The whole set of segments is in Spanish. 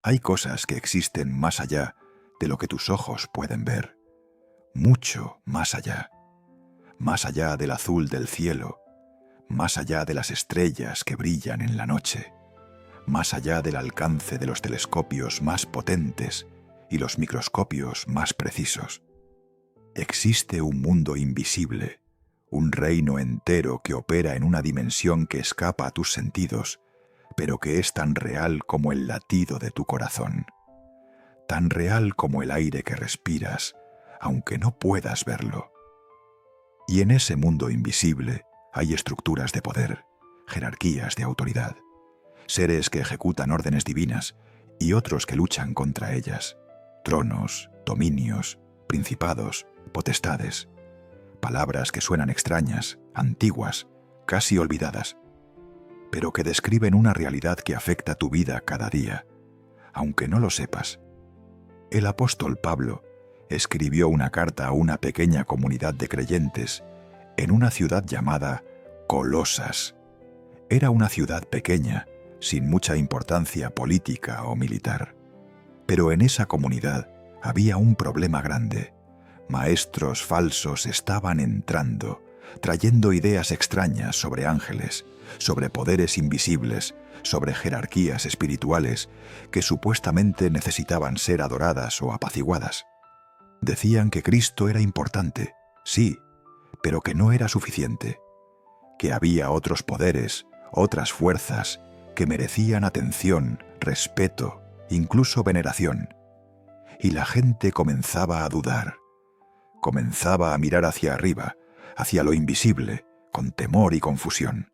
Hay cosas que existen más allá de lo que tus ojos pueden ver, mucho más allá del azul del cielo, más allá de las estrellas que brillan en la noche, más allá del alcance de los telescopios más potentes y los microscopios más precisos. Existe un mundo invisible, un reino entero que opera en una dimensión que escapa a tus sentidos, pero que es tan real como el latido de tu corazón, tan real como el aire que respiras, aunque no puedas verlo. Y en ese mundo invisible hay estructuras de poder, jerarquías de autoridad, seres que ejecutan órdenes divinas y otros que luchan contra ellas, tronos, dominios, principados, potestades, palabras que suenan extrañas, antiguas, casi olvidadas, pero que describen una realidad que afecta tu vida cada día, aunque no lo sepas. El apóstol Pablo escribió una carta a una pequeña comunidad de creyentes en una ciudad llamada Colosas. Era una ciudad pequeña, sin mucha importancia política o militar. Pero en esa comunidad había un problema grande. Maestros falsos estaban entrando, trayendo ideas extrañas sobre ángeles, sobre poderes invisibles, sobre jerarquías espirituales que supuestamente necesitaban ser adoradas o apaciguadas. Decían que Cristo era importante, sí, pero que no era suficiente, que había otros poderes, otras fuerzas, que merecían atención, respeto, incluso veneración. Y la gente comenzaba a dudar, comenzaba a mirar hacia arriba, hacia lo invisible, con temor y confusión.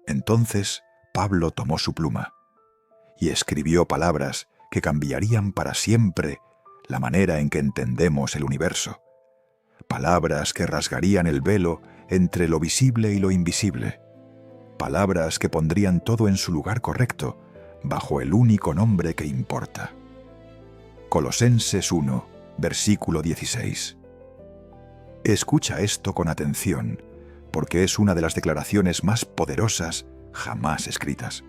Entonces Pablo tomó su pluma y escribió palabras que cambiarían para siempre la manera en que entendemos el universo. Palabras que rasgarían el velo entre lo visible y lo invisible. Palabras que pondrían todo en su lugar correcto, bajo el único nombre que importa. Colosenses 1, versículo 16. Escucha esto con atención, porque es una de las declaraciones más poderosas jamás escritas.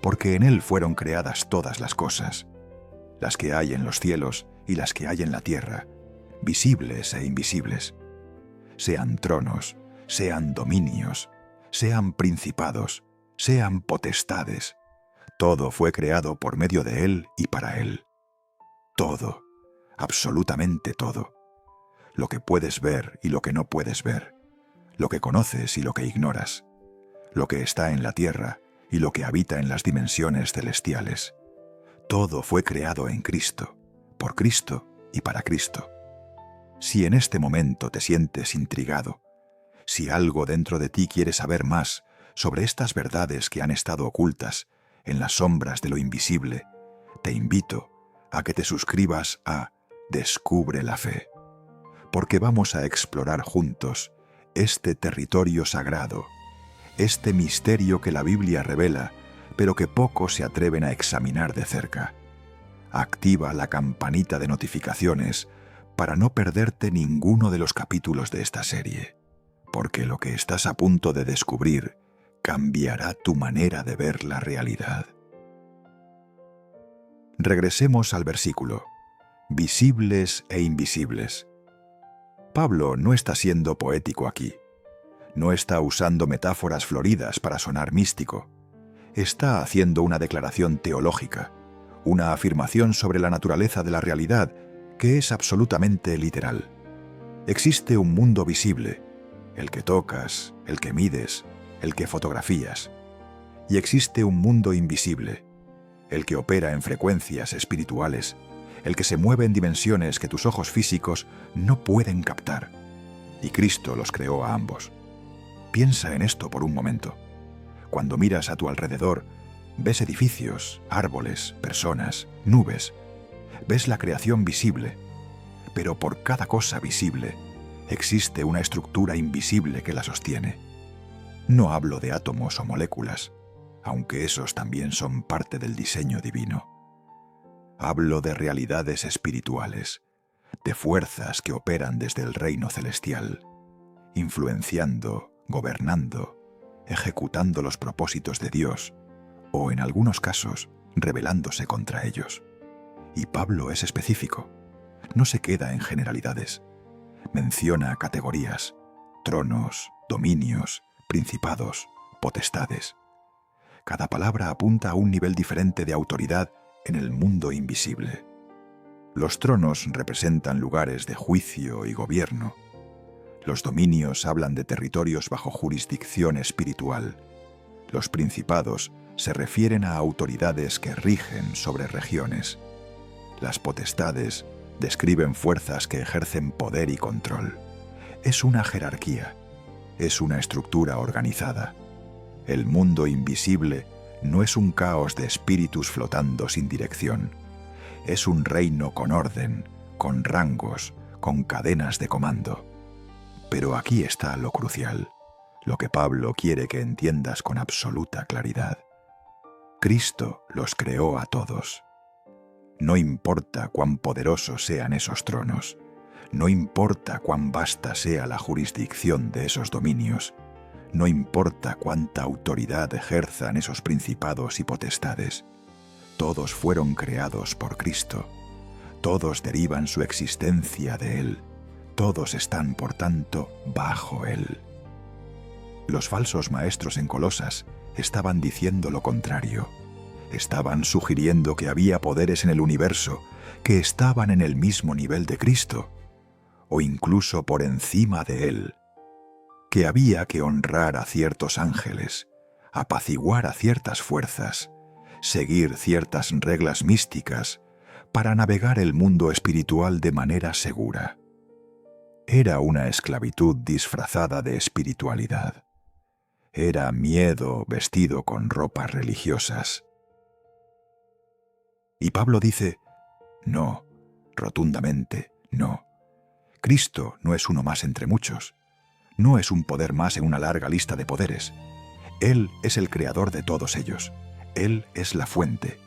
Porque en él fueron creadas todas las cosas, las que hay en los cielos y las que hay en la tierra, visibles e invisibles. Sean tronos, sean dominios, sean principados, sean potestades. Todo fue creado por medio de él y para él. Todo, absolutamente todo. Lo que puedes ver y lo que no puedes ver. Lo que conoces y lo que ignoras. Lo que está en la tierra y lo que habita en las dimensiones celestiales. Todo fue creado en Cristo, por Cristo y para Cristo. Si en este momento te sientes intrigado, si algo dentro de ti quiere saber más sobre estas verdades que han estado ocultas en las sombras de lo invisible, te invito a que te suscribas a Descubre la Fe, porque vamos a explorar juntos este territorio sagrado, este misterio que la Biblia revela, pero que pocos se atreven a examinar de cerca. Activa la campanita de notificaciones para no perderte ninguno de los capítulos de esta serie, porque lo que estás a punto de descubrir cambiará tu manera de ver la realidad. Regresemos al versículo. Visibles e invisibles. Pablo no está siendo poético aquí. No está usando metáforas floridas para sonar místico. Está haciendo una declaración teológica, una afirmación sobre la naturaleza de la realidad que es absolutamente literal. Existe un mundo visible, el que tocas, el que mides, el que fotografías. Y existe un mundo invisible, el que opera en frecuencias espirituales, el que se mueve en dimensiones que tus ojos físicos no pueden captar. Y Cristo los creó a ambos. Piensa en esto por un momento. Cuando miras a tu alrededor, ves edificios, árboles, personas, nubes. Ves la creación visible, pero por cada cosa visible existe una estructura invisible que la sostiene. No hablo de átomos o moléculas, aunque esos también son parte del diseño divino. Hablo de realidades espirituales, de fuerzas que operan desde el reino celestial, influenciando, gobernando, ejecutando los propósitos de Dios, o en algunos casos, rebelándose contra ellos. Y Pablo es específico. No se queda en generalidades. Menciona categorías, tronos, dominios, principados, potestades. Cada palabra apunta a un nivel diferente de autoridad en el mundo invisible. Los tronos representan lugares de juicio y gobierno. Los dominios hablan de territorios bajo jurisdicción espiritual. Los principados se refieren a autoridades que rigen sobre regiones. Las potestades describen fuerzas que ejercen poder y control. Es una jerarquía, es una estructura organizada. El mundo invisible no es un caos de espíritus flotando sin dirección. Es un reino con orden, con rangos, con cadenas de comando. Pero aquí está lo crucial, lo que Pablo quiere que entiendas con absoluta claridad. Cristo los creó a todos. No importa cuán poderosos sean esos tronos, no importa cuán vasta sea la jurisdicción de esos dominios, no importa cuánta autoridad ejerzan esos principados y potestades, todos fueron creados por Cristo, todos derivan su existencia de Él, todos están, por tanto, bajo Él. Los falsos maestros en Colosas estaban diciendo lo contrario. Estaban sugiriendo que había poderes en el universo que estaban en el mismo nivel de Cristo, o incluso por encima de Él, que había que honrar a ciertos ángeles, apaciguar a ciertas fuerzas, seguir ciertas reglas místicas para navegar el mundo espiritual de manera segura. Era una esclavitud disfrazada de espiritualidad. Era miedo vestido con ropas religiosas. Y Pablo dice, no, rotundamente no. Cristo no es uno más entre muchos. No es un poder más en una larga lista de poderes. Él es el creador de todos ellos. Él es la fuente.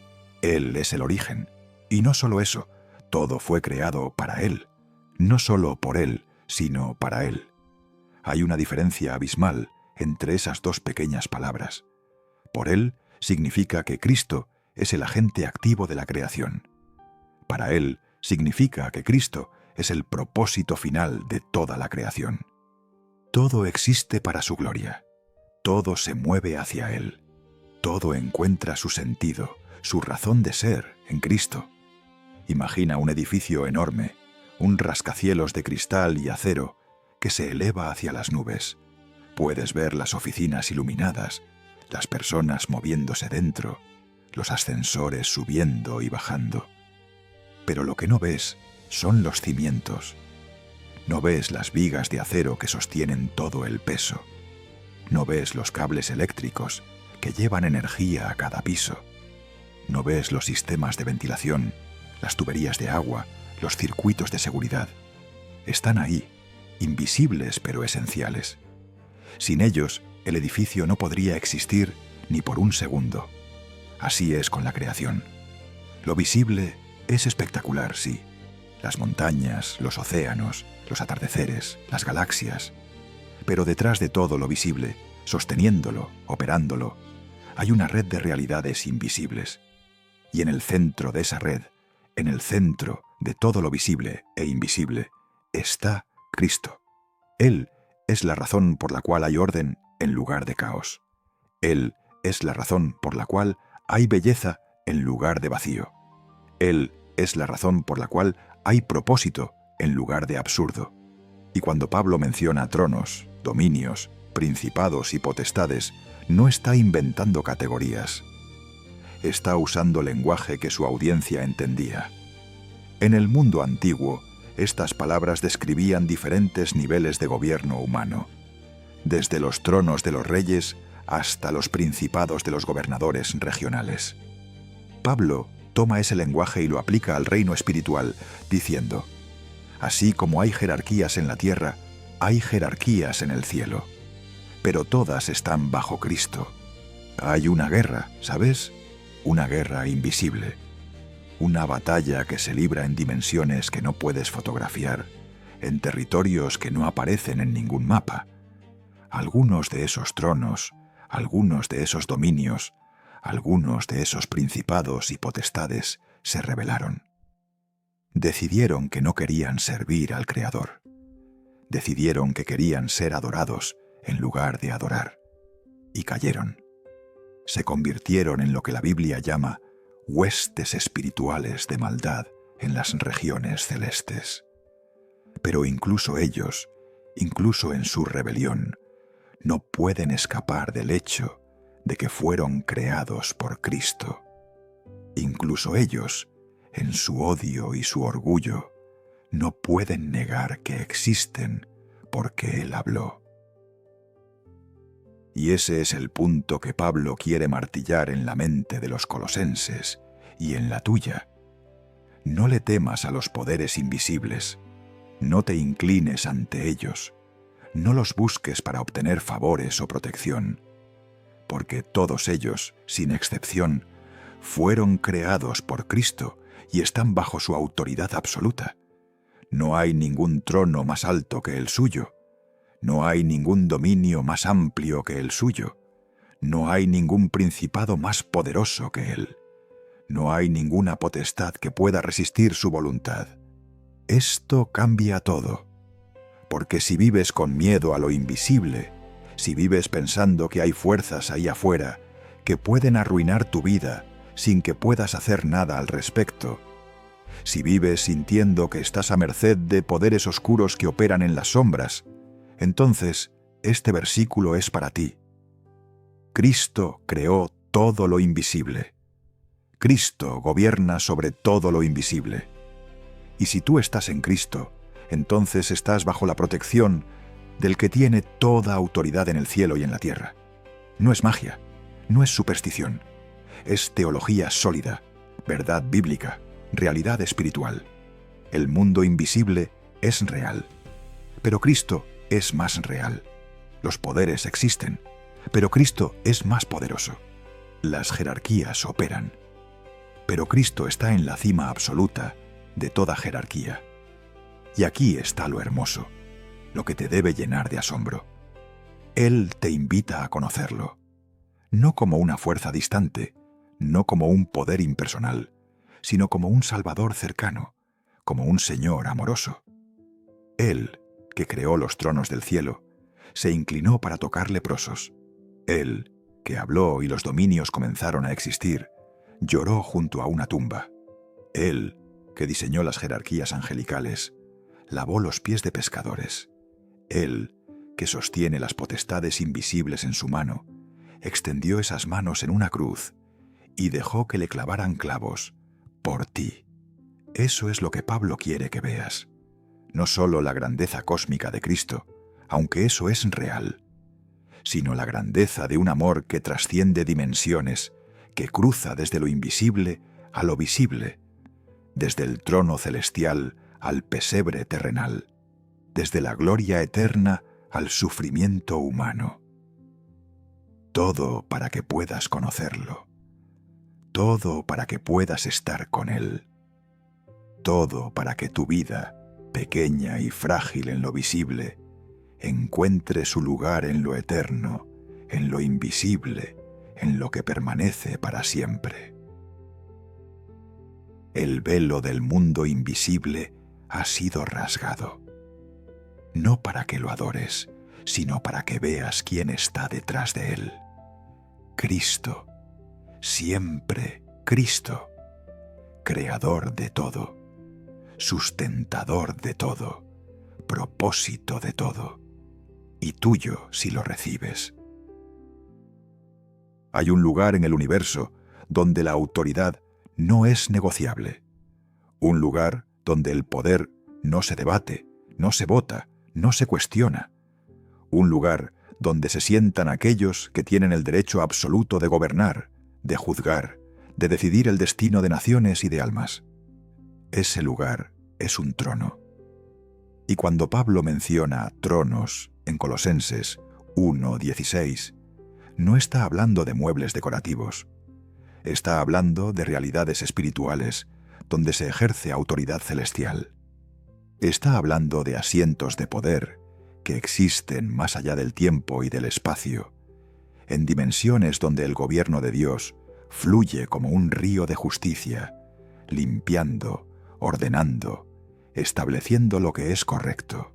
Él es el origen. Y no solo eso, todo fue creado para Él. No solo por Él, sino para Él. Hay una diferencia abismal entre esas dos pequeñas palabras. Por Él significa que Cristo es el agente activo de la creación. Para Él significa que Cristo es el propósito final de toda la creación. Todo existe para su gloria. Todo se mueve hacia Él. Todo encuentra su sentido, su razón de ser en Cristo. Imagina un edificio enorme, un rascacielos de cristal y acero que se eleva hacia las nubes. Puedes ver las oficinas iluminadas, las personas moviéndose dentro, los ascensores subiendo y bajando. Pero lo que no ves son los cimientos. No ves las vigas de acero que sostienen todo el peso. No ves los cables eléctricos que llevan energía a cada piso. No ves los sistemas de ventilación, las tuberías de agua, los circuitos de seguridad. Están ahí, invisibles pero esenciales. Sin ellos, el edificio no podría existir ni por un segundo. Así es con la creación. Lo visible es espectacular, sí. Las montañas, los océanos, los atardeceres, las galaxias. Pero detrás de todo lo visible, sosteniéndolo, operándolo, hay una red de realidades invisibles. Y en el centro de esa red, en el centro de todo lo visible e invisible, está Cristo. Él es la razón por la cual hay orden en lugar de caos. Él es la razón por la cual hay belleza en lugar de vacío. Él es la razón por la cual hay propósito en lugar de absurdo. Y cuando Pablo menciona tronos, dominios, principados y potestades, no está inventando categorías. Está usando lenguaje que su audiencia entendía. En el mundo antiguo, estas palabras describían diferentes niveles de gobierno humano, desde los tronos de los reyes hasta los principados de los gobernadores regionales. Pablo toma ese lenguaje y lo aplica al reino espiritual, diciendo, así como hay jerarquías en la tierra, hay jerarquías en el cielo, pero todas están bajo Cristo. Hay una guerra, ¿sabes? Una guerra invisible. Una batalla que se libra en dimensiones que no puedes fotografiar, en territorios que no aparecen en ningún mapa. Algunos de esos tronos, algunos de esos dominios, algunos de esos principados y potestades se rebelaron. Decidieron que no querían servir al Creador. Decidieron que querían ser adorados en lugar de adorar. Y cayeron. Se convirtieron en lo que la Biblia llama huestes espirituales de maldad en las regiones celestes. Pero incluso ellos, incluso en su rebelión, no pueden escapar del hecho de que fueron creados por Cristo. Incluso ellos, en su odio y su orgullo, no pueden negar que existen porque Él habló. Y ese es el punto que Pablo quiere martillar en la mente de los colosenses y en la tuya. No le temas a los poderes invisibles, no te inclines ante ellos, no los busques para obtener favores o protección, porque todos ellos, sin excepción, fueron creados por Cristo y están bajo su autoridad absoluta. No hay ningún trono más alto que el suyo. No hay ningún dominio más amplio que el suyo. No hay ningún principado más poderoso que él. No hay ninguna potestad que pueda resistir su voluntad. Esto cambia todo. Porque si vives con miedo a lo invisible, si vives pensando que hay fuerzas ahí afuera que pueden arruinar tu vida sin que puedas hacer nada al respecto, si vives sintiendo que estás a merced de poderes oscuros que operan en las sombras, entonces este versículo es para ti. Cristo creó todo lo invisible. Cristo gobierna sobre todo lo invisible. Y si tú estás en Cristo, entonces estás bajo la protección del que tiene toda autoridad en el cielo y en la tierra. No es magia, no es superstición, es teología sólida, verdad bíblica, realidad espiritual. El mundo invisible es real, pero Cristo es más real. Los poderes existen, pero Cristo es más poderoso. Las jerarquías operan, pero Cristo está en la cima absoluta de toda jerarquía. Y aquí está lo hermoso, lo que te debe llenar de asombro. Él te invita a conocerlo, no como una fuerza distante, no como un poder impersonal, sino como un Salvador cercano, como un Señor amoroso. Él, que creó los tronos del cielo, se inclinó para tocar leprosos. Él, que habló y los dominios comenzaron a existir, lloró junto a una tumba. Él, que diseñó las jerarquías angelicales, lavó los pies de pescadores. Él, que sostiene las potestades invisibles en su mano, extendió esas manos en una cruz y dejó que le clavaran clavos por ti. Eso es lo que Pablo quiere que veas. No solo la grandeza cósmica de Cristo, aunque eso es real, sino la grandeza de un amor que trasciende dimensiones, que cruza desde lo invisible a lo visible, desde el trono celestial al pesebre terrenal, desde la gloria eterna al sufrimiento humano. Todo para que puedas conocerlo, todo para que puedas estar con Él, todo para que tu vida, pequeña y frágil en lo visible, encuentre su lugar en lo eterno, en lo invisible, en lo que permanece para siempre. El velo del mundo invisible ha sido rasgado, no para que lo adores, sino para que veas quién está detrás de él. Cristo, siempre Cristo, creador de todo, sustentador de todo, propósito de todo, y tuyo si lo recibes. Hay un lugar en el universo donde la autoridad no es negociable, un lugar donde el poder no se debate, no se vota, no se cuestiona, un lugar donde se sientan aquellos que tienen el derecho absoluto de gobernar, de juzgar, de decidir el destino de naciones y de almas. Ese lugar es un trono. Y cuando Pablo menciona tronos en Colosenses 1:16, no está hablando de muebles decorativos. Está hablando de realidades espirituales donde se ejerce autoridad celestial. Está hablando de asientos de poder que existen más allá del tiempo y del espacio, en dimensiones donde el gobierno de Dios fluye como un río de justicia, limpiando, ordenando, estableciendo lo que es correcto.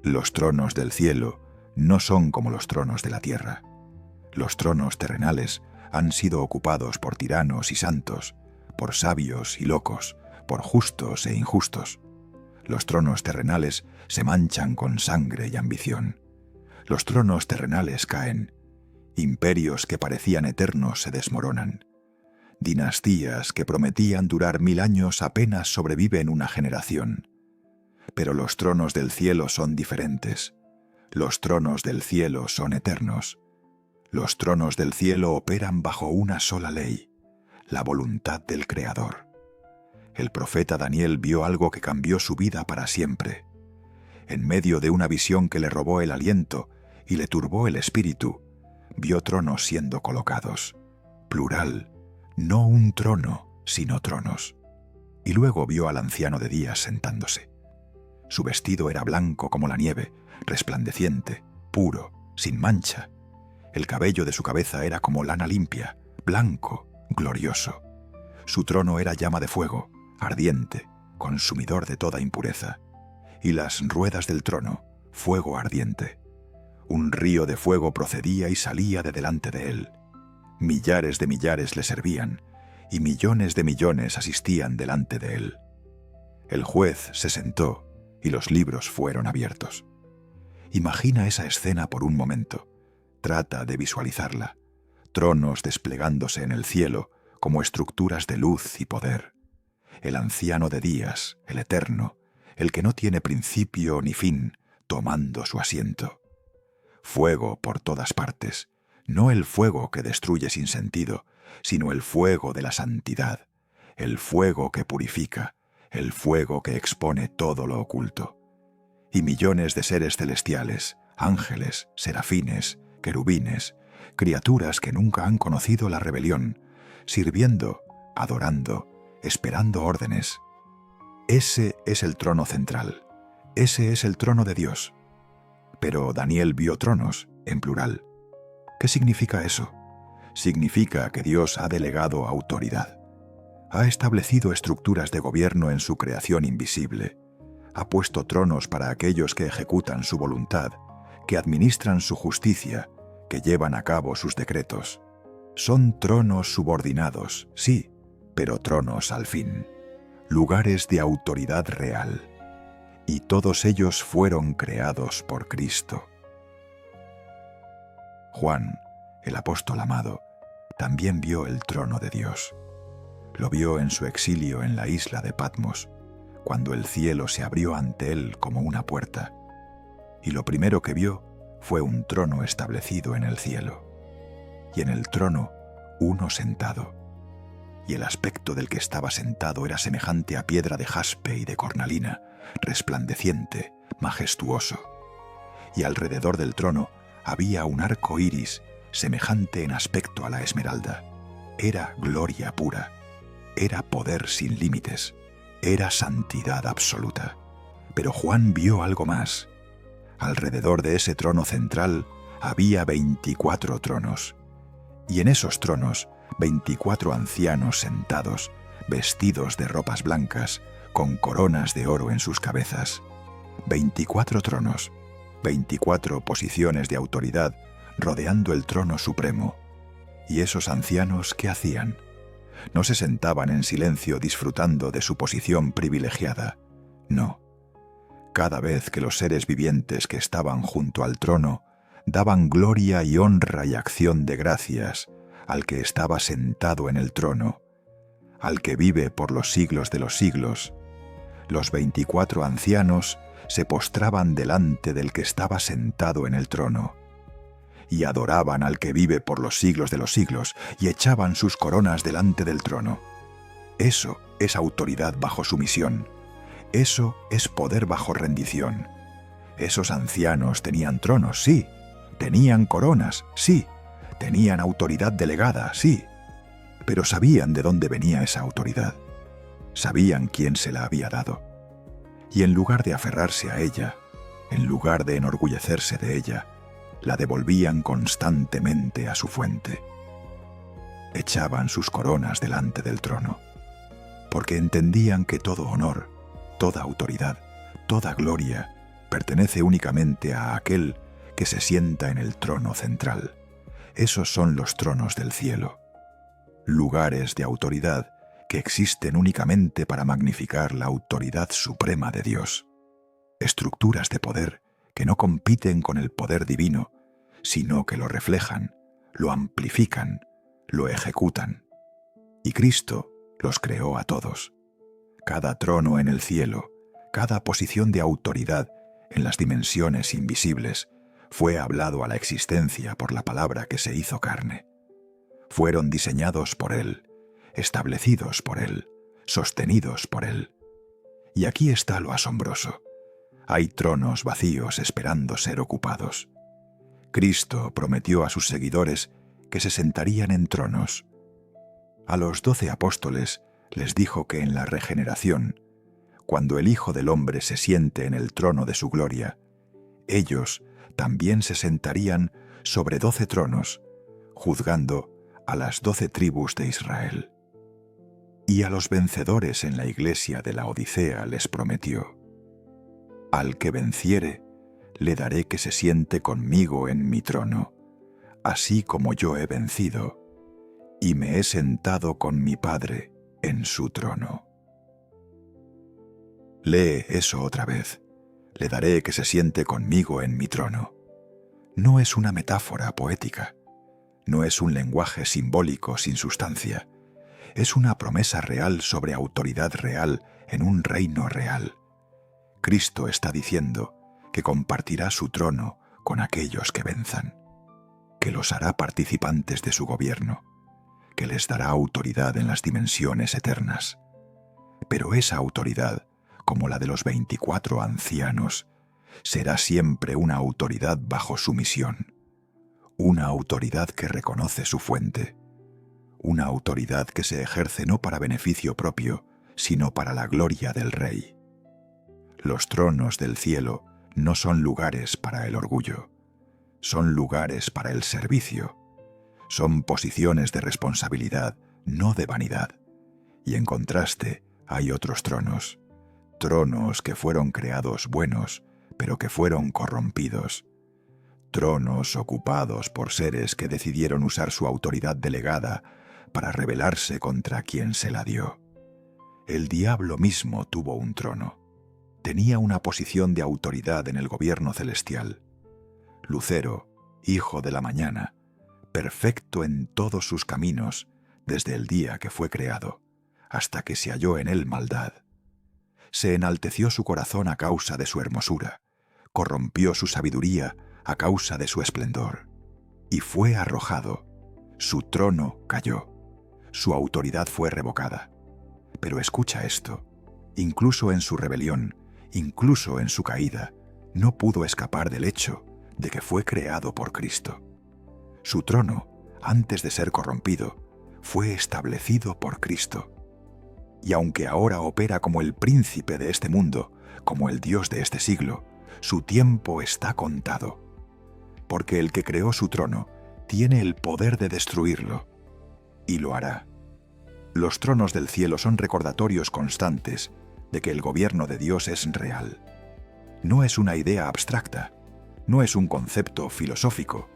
Los tronos del cielo no son como los tronos de la tierra. Los tronos terrenales han sido ocupados por tiranos y santos, por sabios y locos, por justos e injustos. Los tronos terrenales se manchan con sangre y ambición. Los tronos terrenales caen. Imperios que parecían eternos se desmoronan. Dinastías que prometían durar 1000 años apenas sobreviven una generación. Pero los tronos del cielo son diferentes. Los tronos del cielo son eternos. Los tronos del cielo operan bajo una sola ley, la voluntad del Creador. El profeta Daniel vio algo que cambió su vida para siempre. En medio de una visión que le robó el aliento y le turbó el espíritu, vio tronos siendo colocados. Plural, no un trono, sino tronos. Y luego vio al anciano de días sentándose. Su vestido era blanco como la nieve, resplandeciente, puro, sin mancha. El cabello de su cabeza era como lana limpia, blanco, glorioso. Su trono era llama de fuego, ardiente, consumidor de toda impureza. Y las ruedas del trono, fuego ardiente. Un río de fuego procedía y salía de delante de él. Millares de millares le servían, y millones de millones asistían delante de él. El juez se sentó, y los libros fueron abiertos. Imagina esa escena por un momento. Trata de visualizarla. Tronos desplegándose en el cielo como estructuras de luz y poder. El anciano de días, el eterno, el que no tiene principio ni fin, tomando su asiento. Fuego por todas partes, no el fuego que destruye sin sentido, sino el fuego de la santidad, el fuego que purifica, el fuego que expone todo lo oculto. Y millones de seres celestiales, ángeles, serafines, querubines, criaturas que nunca han conocido la rebelión, sirviendo, adorando, esperando órdenes. Ese es el trono central, ese es el trono de Dios. Pero Daniel vio tronos, en plural. ¿Qué significa eso? Significa que Dios ha delegado autoridad. Ha establecido estructuras de gobierno en su creación invisible. Ha puesto tronos para aquellos que ejecutan su voluntad, que administran su justicia, que llevan a cabo sus decretos. Son tronos subordinados, sí, pero tronos al fin. Lugares de autoridad real. Y todos ellos fueron creados por Cristo. Juan, el apóstol amado, también vio el trono de Dios. Lo vio en su exilio en la isla de Patmos, cuando el cielo se abrió ante él como una puerta. Y lo primero que vio fue un trono establecido en el cielo. Y en el trono, uno sentado. Y el aspecto del que estaba sentado era semejante a piedra de jaspe y de cornalina, resplandeciente, majestuoso. Y alrededor del trono había un arco iris semejante en aspecto a la esmeralda. Era gloria pura, era poder sin límites, era santidad absoluta. Pero Juan vio algo más. Alrededor de ese trono central había 24 tronos. Y en esos tronos, 24 ancianos sentados, vestidos de ropas blancas, con coronas de oro en sus cabezas. 24 tronos, 24 posiciones de autoridad rodeando el trono supremo. ¿Y esos ancianos qué hacían? No se sentaban en silencio disfrutando de su posición privilegiada. No. Cada vez que los seres vivientes que estaban junto al trono daban gloria y honra y acción de gracias al que estaba sentado en el trono, al que vive por los siglos de los siglos, los 24 ancianos se postraban delante del que estaba sentado en el trono, y adoraban al que vive por los siglos de los siglos, y echaban sus coronas delante del trono. Eso es autoridad bajo sumisión. Eso es poder bajo rendición. Esos ancianos tenían tronos, sí. Tenían coronas, sí. Tenían autoridad delegada, sí. Pero sabían de dónde venía esa autoridad. Sabían quién se la había dado. Y en lugar de aferrarse a ella, en lugar de enorgullecerse de ella, la devolvían constantemente a su fuente. echaban sus coronas delante del trono, porque entendían que todo honor, toda autoridad, toda gloria pertenece únicamente a aquel que se sienta en el trono central. Esos son los tronos del cielo, lugares de autoridad que existen únicamente para magnificar la autoridad suprema de Dios, estructuras de poder que no compiten con el poder divino, sino que lo reflejan, lo amplifican, lo ejecutan. Y Cristo los creó a todos. Cada trono en el cielo, cada posición de autoridad en las dimensiones invisibles, fue hablado a la existencia por la palabra que se hizo carne. Fueron diseñados por Él, establecidos por Él, sostenidos por Él. Y aquí está lo asombroso. Hay tronos vacíos esperando ser ocupados. Cristo prometió a sus seguidores que se sentarían en tronos. A los 12 apóstoles les dijo que en la regeneración, cuando el Hijo del Hombre se siente en el trono de su gloria, ellos también se sentarían sobre 12 tronos, juzgando a las 12 tribus de Israel. Y a los vencedores en la iglesia de la Odisea les prometió: al que venciere, le daré que se siente conmigo en mi trono, así como yo he vencido, y me he sentado con mi Padre en su trono. Lee eso otra vez. Le daré que se siente conmigo en mi trono. No es una metáfora poética. No es un lenguaje simbólico sin sustancia. Es una promesa real sobre autoridad real en un reino real. Cristo está diciendo que compartirá su trono con aquellos que venzan, que los hará participantes de su gobierno, que les dará autoridad en las dimensiones eternas. Pero esa autoridad, como la de los 24 ancianos, será siempre una autoridad bajo sumisión, una autoridad que reconoce su fuente, una autoridad que se ejerce no para beneficio propio, sino para la gloria del Rey. Los tronos del cielo no son lugares para el orgullo, son lugares para el servicio, son posiciones de responsabilidad, no de vanidad. Y en contraste hay otros tronos, tronos que fueron creados buenos, pero que fueron corrompidos, tronos ocupados por seres que decidieron usar su autoridad delegada para rebelarse contra quien se la dio. El diablo mismo tuvo un trono. Tenía una posición de autoridad en el gobierno celestial. Lucero, hijo de la mañana, perfecto en todos sus caminos desde el día que fue creado, hasta que se halló en él maldad. Se enalteció su corazón a causa de su hermosura, corrompió su sabiduría a causa de su esplendor, y fue arrojado. Su trono cayó, su autoridad fue revocada. Pero escucha esto, incluso en su rebelión, incluso en su caída, no pudo escapar del hecho de que fue creado por Cristo. Su trono, antes de ser corrompido, fue establecido por Cristo. Y aunque ahora opera como el príncipe de este mundo, como el Dios de este siglo, su tiempo está contado. Porque el que creó su trono tiene el poder de destruirlo, y lo hará. Los tronos del cielo son recordatorios constantes de que el gobierno de Dios es real. No es una idea abstracta, no es un concepto filosófico,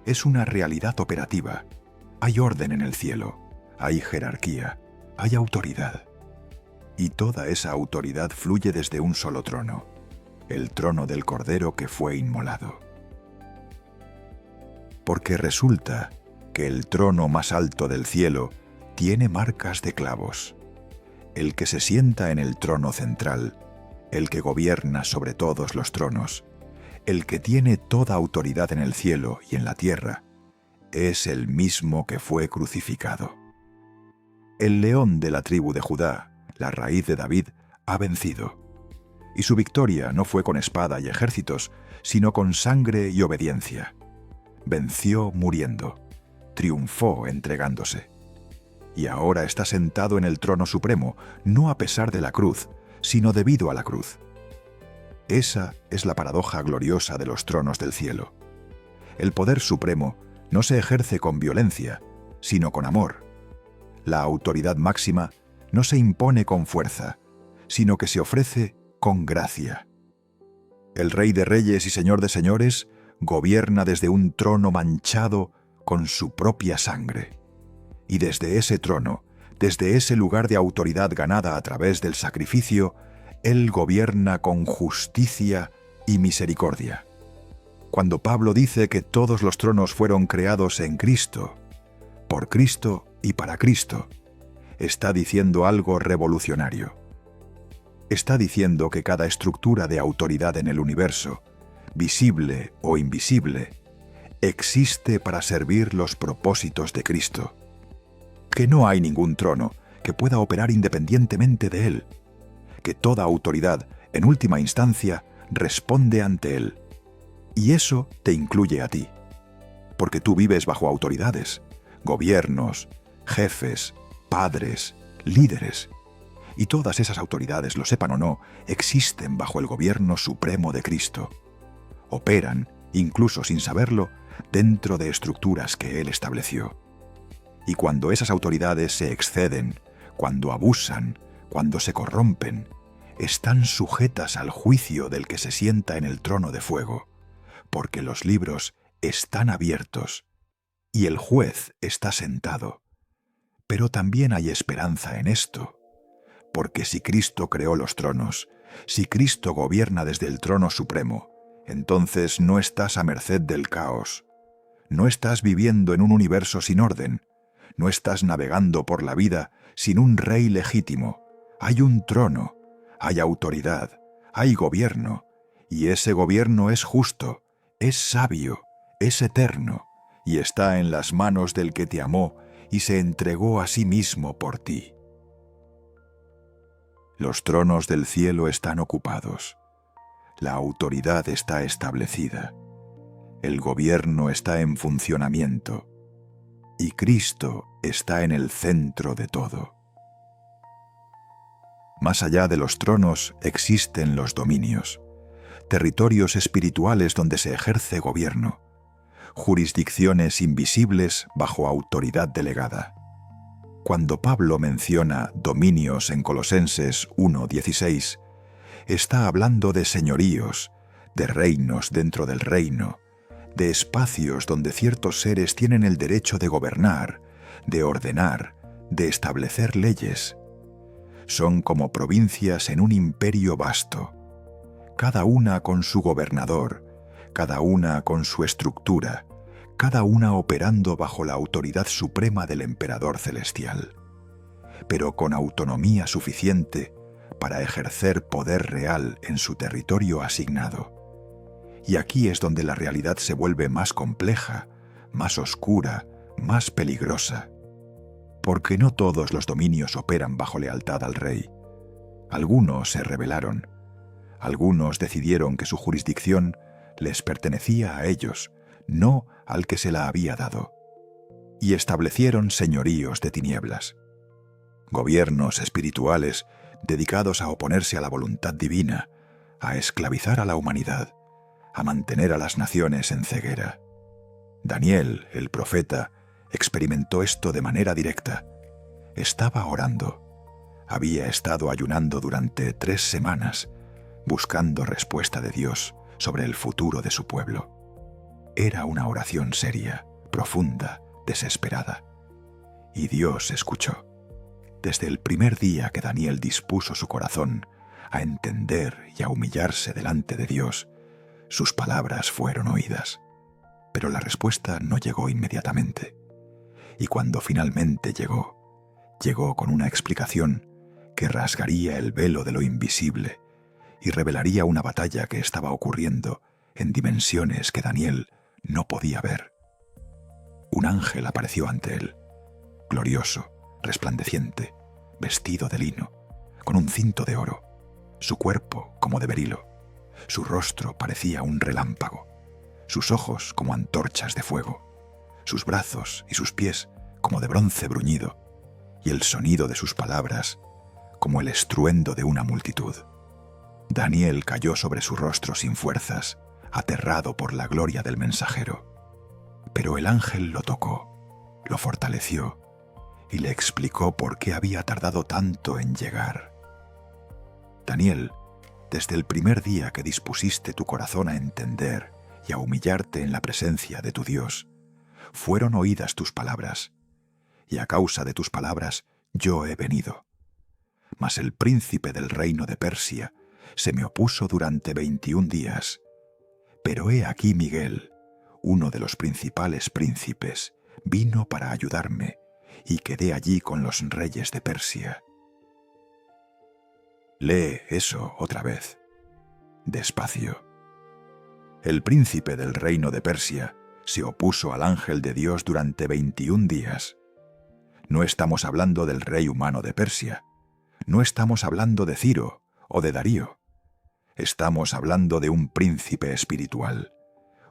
es una realidad operativa. Hay orden en el cielo, hay jerarquía, hay autoridad. Y toda esa autoridad fluye desde un solo trono, el trono del Cordero que fue inmolado. Porque resulta que el trono más alto del cielo tiene marcas de clavos. El que se sienta en el trono central, el que gobierna sobre todos los tronos, el que tiene toda autoridad en el cielo y en la tierra, es el mismo que fue crucificado. El león de la tribu de Judá, la raíz de David, ha vencido. Y su victoria no fue con espada y ejércitos, sino con sangre y obediencia. Venció muriendo, triunfó entregándose. Y ahora está sentado en el trono supremo, no a pesar de la cruz, sino debido a la cruz. Esa es la paradoja gloriosa de los tronos del cielo. El poder supremo no se ejerce con violencia, sino con amor. La autoridad máxima no se impone con fuerza, sino que se ofrece con gracia. El Rey de Reyes y Señor de Señores gobierna desde un trono manchado con su propia sangre. Y desde ese trono, desde ese lugar de autoridad ganada a través del sacrificio, Él gobierna con justicia y misericordia. Cuando Pablo dice que todos los tronos fueron creados en Cristo, por Cristo y para Cristo, está diciendo algo revolucionario. Está diciendo que cada estructura de autoridad en el universo, visible o invisible, existe para servir los propósitos de Cristo. Que no hay ningún trono que pueda operar independientemente de Él. Que toda autoridad, en última instancia, responde ante Él. Y eso te incluye a ti. Porque tú vives bajo autoridades, gobiernos, jefes, padres, líderes. Y todas esas autoridades, lo sepan o no, existen bajo el gobierno supremo de Cristo. Operan, incluso sin saberlo, dentro de estructuras que Él estableció. Y cuando esas autoridades se exceden, cuando abusan, cuando se corrompen, están sujetas al juicio del que se sienta en el trono de fuego, porque los libros están abiertos y el juez está sentado. Pero también hay esperanza en esto, porque si Cristo creó los tronos, si Cristo gobierna desde el trono supremo, entonces no estás a merced del caos. No estás viviendo en un universo sin orden. No estás navegando por la vida sin un rey legítimo. Hay un trono, hay autoridad, hay gobierno, y ese gobierno es justo, es sabio, es eterno, y está en las manos del que te amó y se entregó a sí mismo por ti. Los tronos del cielo están ocupados. La autoridad está establecida. El gobierno está en funcionamiento. Y Cristo está en el centro de todo. Más allá de los tronos existen los dominios, territorios espirituales donde se ejerce gobierno, jurisdicciones invisibles bajo autoridad delegada. Cuando Pablo menciona dominios en Colosenses 1:16, está hablando de señoríos, de reinos dentro del reino, de espacios donde ciertos seres tienen el derecho de gobernar, de ordenar, de establecer leyes. Son como provincias en un imperio vasto, cada una con su gobernador, cada una con su estructura, cada una operando bajo la autoridad suprema del emperador celestial, pero con autonomía suficiente para ejercer poder real en su territorio asignado. Y aquí es donde la realidad se vuelve más compleja, más oscura, más peligrosa. Porque no todos los dominios operan bajo lealtad al rey. Algunos se rebelaron. Algunos decidieron que su jurisdicción les pertenecía a ellos, no al que se la había dado. Y establecieron señoríos de tinieblas. Gobiernos espirituales dedicados a oponerse a la voluntad divina, a esclavizar a la humanidad, a mantener a las naciones en ceguera. Daniel, el profeta, experimentó esto de manera directa. Estaba orando. Había estado ayunando durante 3 semanas, buscando respuesta de Dios sobre el futuro de su pueblo. Era una oración seria, profunda, desesperada. Y Dios escuchó. Desde el primer día que Daniel dispuso su corazón a entender y a humillarse delante de Dios, sus palabras fueron oídas. Pero la respuesta no llegó inmediatamente. Y cuando finalmente llegó con una explicación que rasgaría el velo de lo invisible y revelaría una batalla que estaba ocurriendo en dimensiones que Daniel no podía ver. Un ángel apareció ante él, glorioso, resplandeciente, vestido de lino, con un cinto de oro, su cuerpo como de berilo, su rostro parecía un relámpago, sus ojos como antorchas de fuego, sus brazos y sus pies como de bronce bruñido, y el sonido de sus palabras como el estruendo de una multitud. Daniel cayó sobre su rostro sin fuerzas, aterrado por la gloria del mensajero. Pero el ángel lo tocó, lo fortaleció y le explicó por qué había tardado tanto en llegar. Daniel, desde el primer día que dispusiste tu corazón a entender y a humillarte en la presencia de tu Dios, fueron oídas tus palabras, y a causa de tus palabras yo he venido. Mas el príncipe del reino de Persia se me opuso durante 21 días. Pero he aquí Miguel, uno de los principales príncipes, vino para ayudarme, y quedé allí con los reyes de Persia. Lee eso otra vez, despacio. El príncipe del reino de Persia se opuso al ángel de Dios durante 21 días. No estamos hablando del rey humano de Persia. No estamos hablando de Ciro o de Darío. Estamos hablando de un príncipe espiritual,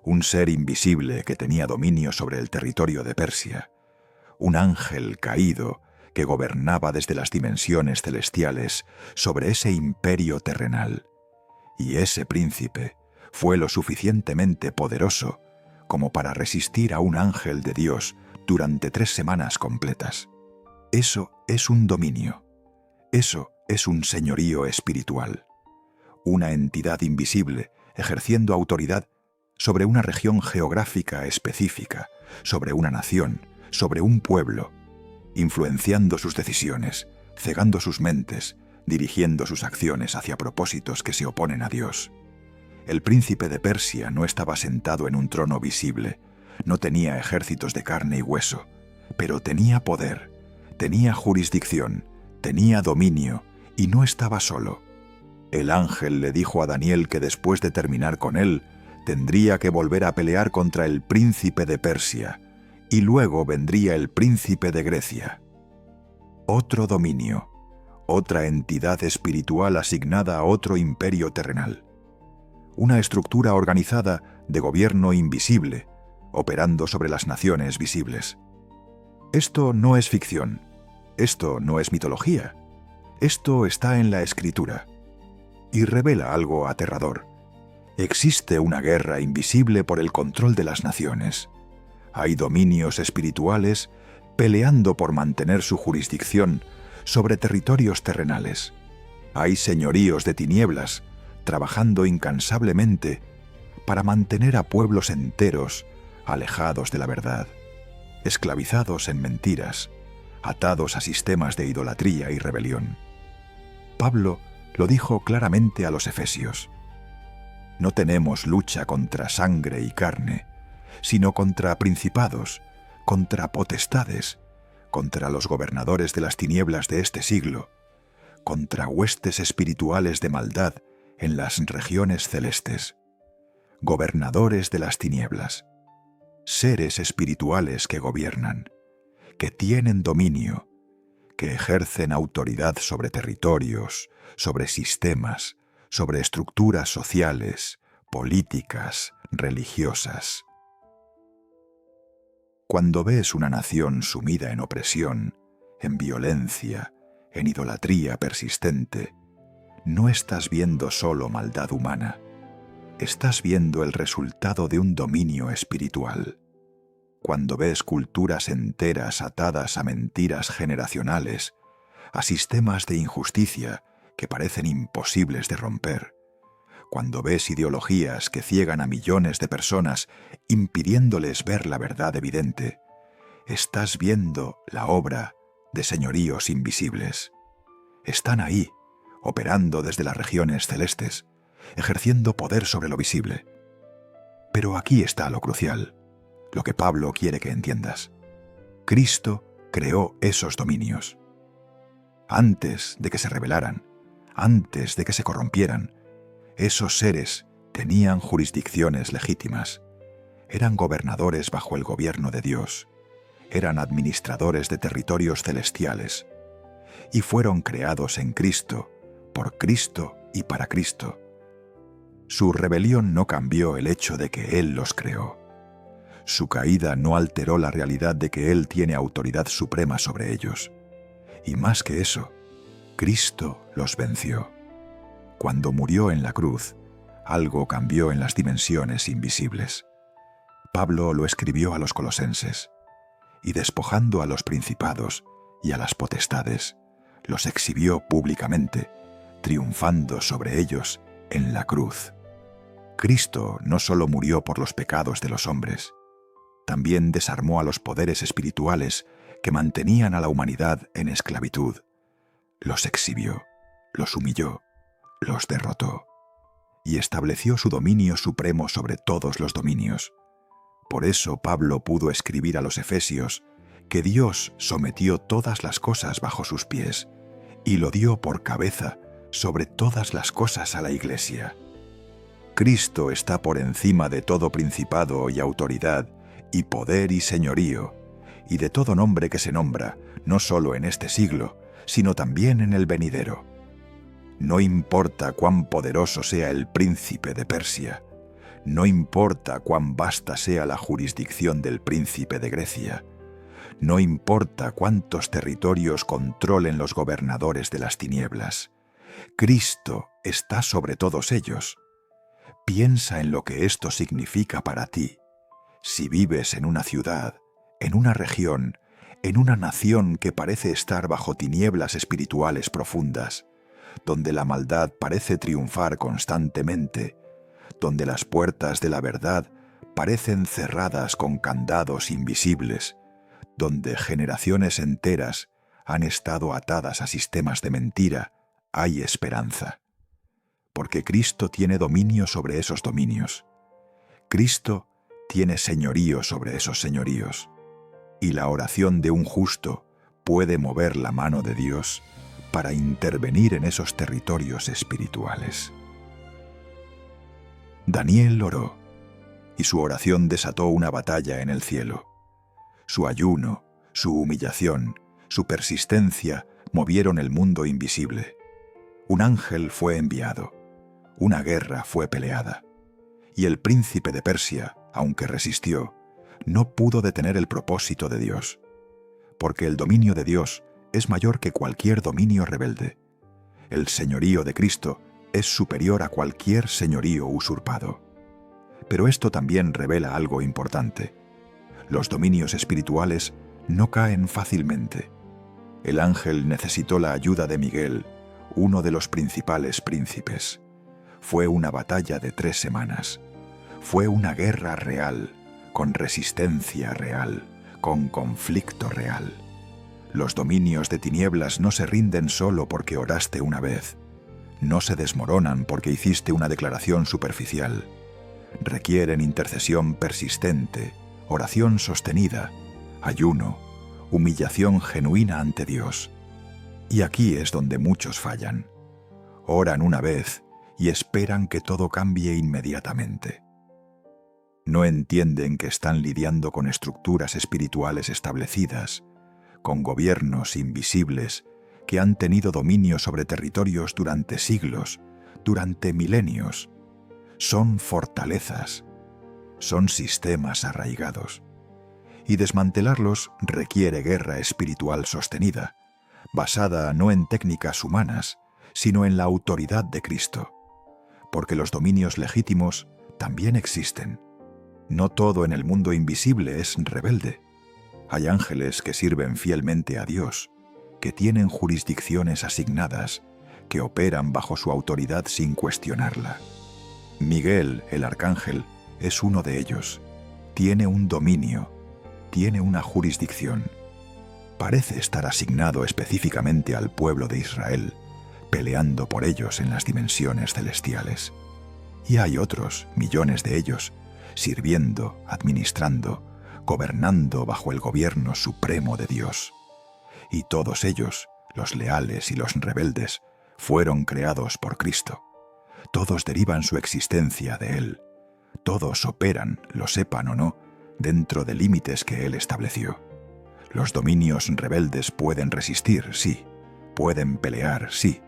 un ser invisible que tenía dominio sobre el territorio de Persia, un ángel caído que gobernaba desde las dimensiones celestiales sobre ese imperio terrenal. Y ese príncipe fue lo suficientemente poderoso como para resistir a un ángel de Dios durante 3 semanas completas. Eso es un dominio. Eso es un señorío espiritual. Una entidad invisible ejerciendo autoridad sobre una región geográfica específica, sobre una nación, sobre un pueblo, influenciando sus decisiones, cegando sus mentes, dirigiendo sus acciones hacia propósitos que se oponen a Dios. El príncipe de Persia no estaba sentado en un trono visible, no tenía ejércitos de carne y hueso, pero tenía poder, tenía jurisdicción, tenía dominio y no estaba solo. El ángel le dijo a Daniel que después de terminar con él, tendría que volver a pelear contra el príncipe de Persia, y luego vendría el príncipe de Grecia. Otro dominio, otra entidad espiritual asignada a otro imperio terrenal. Una estructura organizada de gobierno invisible, operando sobre las naciones visibles. Esto no es ficción, esto no es mitología, esto está en la Escritura, y revela algo aterrador. Existe una guerra invisible por el control de las naciones. Hay dominios espirituales peleando por mantener su jurisdicción sobre territorios terrenales. Hay señoríos de tinieblas trabajando incansablemente para mantener a pueblos enteros alejados de la verdad, esclavizados en mentiras, atados a sistemas de idolatría y rebelión. Pablo lo dijo claramente a los efesios. No tenemos lucha contra sangre y carne, sino contra principados, contra potestades, contra los gobernadores de las tinieblas de este siglo, contra huestes espirituales de maldad en las regiones celestes, gobernadores de las tinieblas, seres espirituales que gobiernan, que tienen dominio, que ejercen autoridad sobre territorios, sobre sistemas, sobre estructuras sociales, políticas, religiosas. Cuando ves una nación sumida en opresión, en violencia, en idolatría persistente, no estás viendo solo maldad humana, estás viendo el resultado de un dominio espiritual. Cuando ves culturas enteras atadas a mentiras generacionales, a sistemas de injusticia que parecen imposibles de romper, cuando ves ideologías que ciegan a millones de personas impidiéndoles ver la verdad evidente, estás viendo la obra de señoríos invisibles. Están ahí, operando desde las regiones celestes, ejerciendo poder sobre lo visible. Pero aquí está lo crucial, lo que Pablo quiere que entiendas. Cristo creó esos dominios. Antes de que se rebelaran, antes de que se corrompieran, esos seres tenían jurisdicciones legítimas, eran gobernadores bajo el gobierno de Dios, eran administradores de territorios celestiales, y fueron creados en Cristo, por Cristo y para Cristo. Su rebelión no cambió el hecho de que Él los creó. Su caída no alteró la realidad de que Él tiene autoridad suprema sobre ellos. Y más que eso, Cristo los venció. Cuando murió en la cruz, algo cambió en las dimensiones invisibles. Pablo lo escribió a los colosenses. y despojando a los principados y a las potestades, los exhibió públicamente, triunfando sobre ellos en la cruz. Cristo no solo murió por los pecados de los hombres, también desarmó a los poderes espirituales que mantenían a la humanidad en esclavitud. Los exhibió, los humilló, los derrotó y estableció su dominio supremo sobre todos los dominios. Por eso Pablo pudo escribir a los Efesios que Dios sometió todas las cosas bajo sus pies y lo dio por cabeza sobre todas las cosas a la Iglesia. Cristo está por encima de todo principado y autoridad y poder y señorío, y de todo nombre que se nombra, no solo en este siglo, sino también en el venidero. No importa cuán poderoso sea el príncipe de Persia, no importa cuán vasta sea la jurisdicción del príncipe de Grecia, no importa cuántos territorios controlen los gobernadores de las tinieblas, Cristo está sobre todos ellos. Piensa en lo que esto significa para ti. Si vives en una ciudad, en una región, en una nación que parece estar bajo tinieblas espirituales profundas, donde la maldad parece triunfar constantemente, donde las puertas de la verdad parecen cerradas con candados invisibles, donde generaciones enteras han estado atadas a sistemas de mentira, hay esperanza. Porque Cristo tiene dominio sobre esos dominios. Cristo tiene señorío sobre esos señoríos. Y la oración de un justo puede mover la mano de Dios para intervenir en esos territorios espirituales. Daniel oró, y su oración desató una batalla en el cielo. Su ayuno, su humillación, su persistencia movieron el mundo invisible. Un ángel fue enviado, una guerra fue peleada, y el príncipe de Persia, aunque resistió, no pudo detener el propósito de Dios, porque el dominio de Dios es mayor que cualquier dominio rebelde. El señorío de Cristo es superior a cualquier señorío usurpado. Pero esto también revela algo importante. Los dominios espirituales no caen fácilmente. El ángel necesitó la ayuda de Miguel, uno de los principales príncipes. Fue una batalla de 3 semanas. Fue una guerra real, con resistencia real, con conflicto real. Los dominios de tinieblas no se rinden solo porque oraste una vez. No se desmoronan porque hiciste una declaración superficial. Requieren intercesión persistente, oración sostenida, ayuno, humillación genuina ante Dios. Y aquí es donde muchos fallan. Oran una vez y esperan que todo cambie inmediatamente. No entienden que están lidiando con estructuras espirituales establecidas, con gobiernos invisibles que han tenido dominio sobre territorios durante siglos, durante milenios. Son fortalezas, son sistemas arraigados. Y desmantelarlos requiere guerra espiritual sostenida, basada no en técnicas humanas, sino en la autoridad de Cristo. Porque los dominios legítimos también existen. No todo en el mundo invisible es rebelde. Hay ángeles que sirven fielmente a Dios, que tienen jurisdicciones asignadas, que operan bajo su autoridad sin cuestionarla. Miguel, el arcángel, es uno de ellos. Tiene un dominio, tiene una jurisdicción. Parece estar asignado específicamente al pueblo de Israel, peleando por ellos en las dimensiones celestiales. Y hay otros, millones de ellos, sirviendo, administrando, gobernando bajo el gobierno supremo de Dios. Y todos ellos, los leales y los rebeldes, fueron creados por Cristo. Todos derivan su existencia de Él. Todos operan, lo sepan o no, dentro de límites que Él estableció. Los dominios rebeldes pueden resistir, sí. Pueden pelear, sí.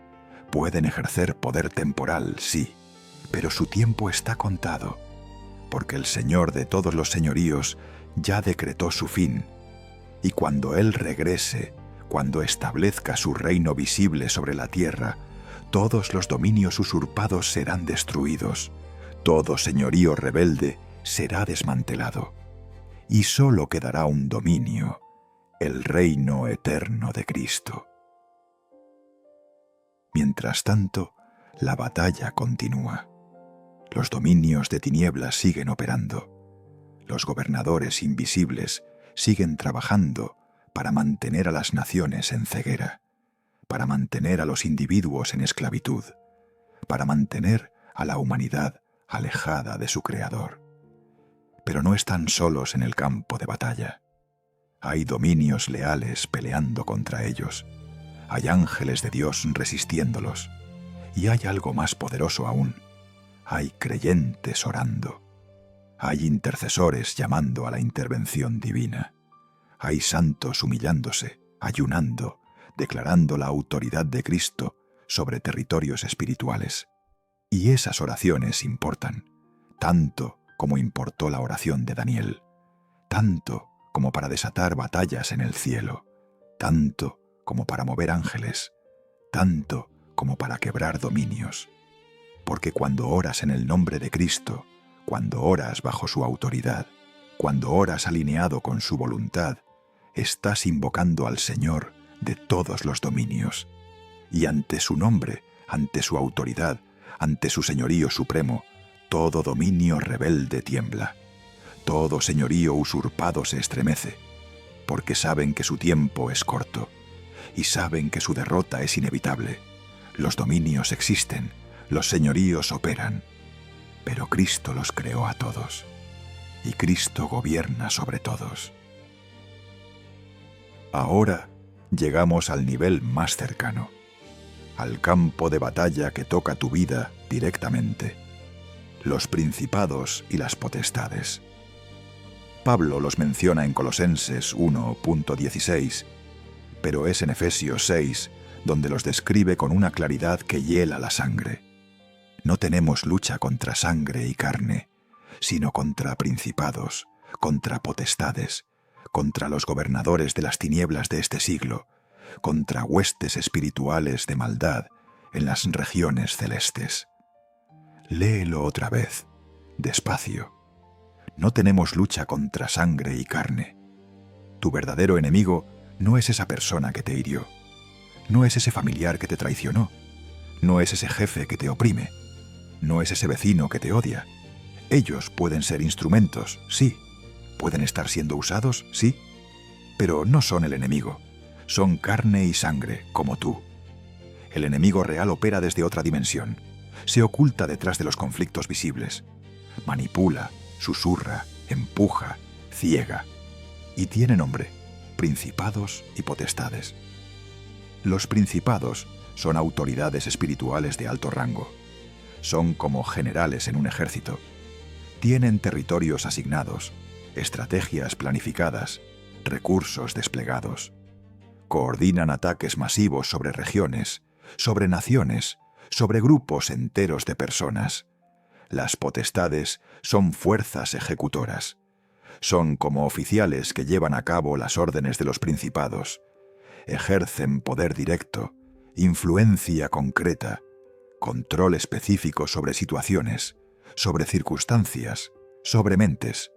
Pueden ejercer poder temporal, sí. Pero su tiempo está contado, porque el Señor de todos los señoríos ya decretó su fin. Y cuando Él regrese, cuando establezca su reino visible sobre la tierra, todos los dominios usurpados serán destruidos, todo señorío rebelde será desmantelado. y sólo quedará un dominio, el reino eterno de Cristo. Mientras tanto, la batalla continúa. Los dominios de tinieblas siguen operando. Los gobernadores invisibles siguen trabajando para mantener a las naciones en ceguera, para mantener a los individuos en esclavitud, para mantener a la humanidad alejada de su Creador. Pero no están solos en el campo de batalla. Hay dominios leales peleando contra ellos. Hay ángeles de Dios resistiéndolos. Y hay algo más poderoso aún. Hay creyentes orando. Hay intercesores llamando a la intervención divina. Hay santos humillándose, ayunando, declarando la autoridad de Cristo sobre territorios espirituales. Y esas oraciones importan, tanto como importó la oración de Daniel, tanto como para desatar batallas en el cielo, tanto como para mover ángeles, tanto como para quebrar dominios. Porque cuando oras en el nombre de Cristo, cuando oras bajo su autoridad, cuando oras alineado con su voluntad, estás invocando al Señor de todos los dominios. Y ante su nombre, ante su autoridad, ante su señorío supremo, todo dominio rebelde tiembla. Todo señorío usurpado se estremece, porque saben que su tiempo es corto y saben que su derrota es inevitable. Los dominios existen, los señoríos operan, pero Cristo los creó a todos y Cristo gobierna sobre todos. Ahora llegamos al nivel más cercano, al campo de batalla que toca tu vida directamente, los principados y las potestades. Pablo los menciona en Colosenses 1:16, pero es en Efesios 6 donde los describe con una claridad que hiela la sangre. No tenemos lucha contra sangre y carne, sino contra principados, contra potestades, contra los gobernadores de las tinieblas de este siglo, contra huestes espirituales de maldad en las regiones celestes. Léelo otra vez, despacio. No tenemos lucha contra sangre y carne. Tu verdadero enemigo no es esa persona que te hirió, no es ese familiar que te traicionó, no es ese jefe que te oprime, no es ese vecino que te odia. Ellos pueden ser instrumentos, sí, pueden estar siendo usados, sí, pero no son el enemigo. Son carne y sangre, como tú. El enemigo real opera desde otra dimensión. Se oculta detrás de los conflictos visibles. Manipula, susurra, empuja, ciega. Y tiene nombre: principados y potestades. Los principados son autoridades espirituales de alto rango. Son como generales en un ejército. Tienen territorios asignados, estrategias planificadas, recursos desplegados. Coordinan ataques masivos sobre regiones, sobre naciones, sobre grupos enteros de personas. Las potestades son fuerzas ejecutoras. Son como oficiales que llevan a cabo las órdenes de los principados. Ejercen poder directo, influencia concreta, control específico sobre situaciones, sobre circunstancias, sobre mentes.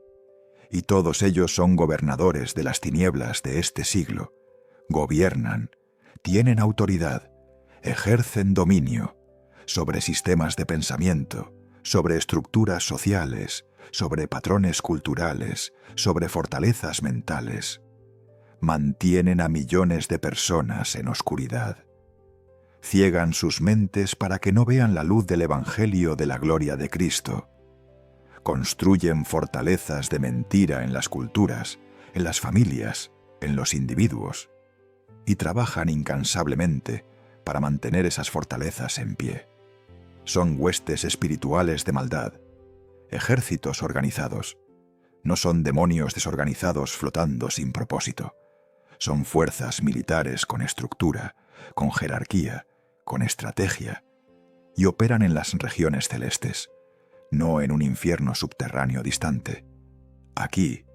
Y todos ellos son gobernadores de las tinieblas de este siglo. Gobiernan, tienen autoridad, ejercen dominio sobre sistemas de pensamiento, sobre estructuras sociales, sobre patrones culturales, sobre fortalezas mentales. Mantienen a millones de personas en oscuridad. Ciegan sus mentes para que no vean la luz del Evangelio de la gloria de Cristo. Construyen fortalezas de mentira en las culturas, en las familias, en los individuos, y trabajan incansablemente para mantener esas fortalezas en pie. Son huestes espirituales de maldad, ejércitos organizados. No son demonios desorganizados flotando sin propósito. Son fuerzas militares con estructura, con jerarquía, con estrategia, y operan en las regiones celestes, no en un infierno subterráneo distante. Aquí,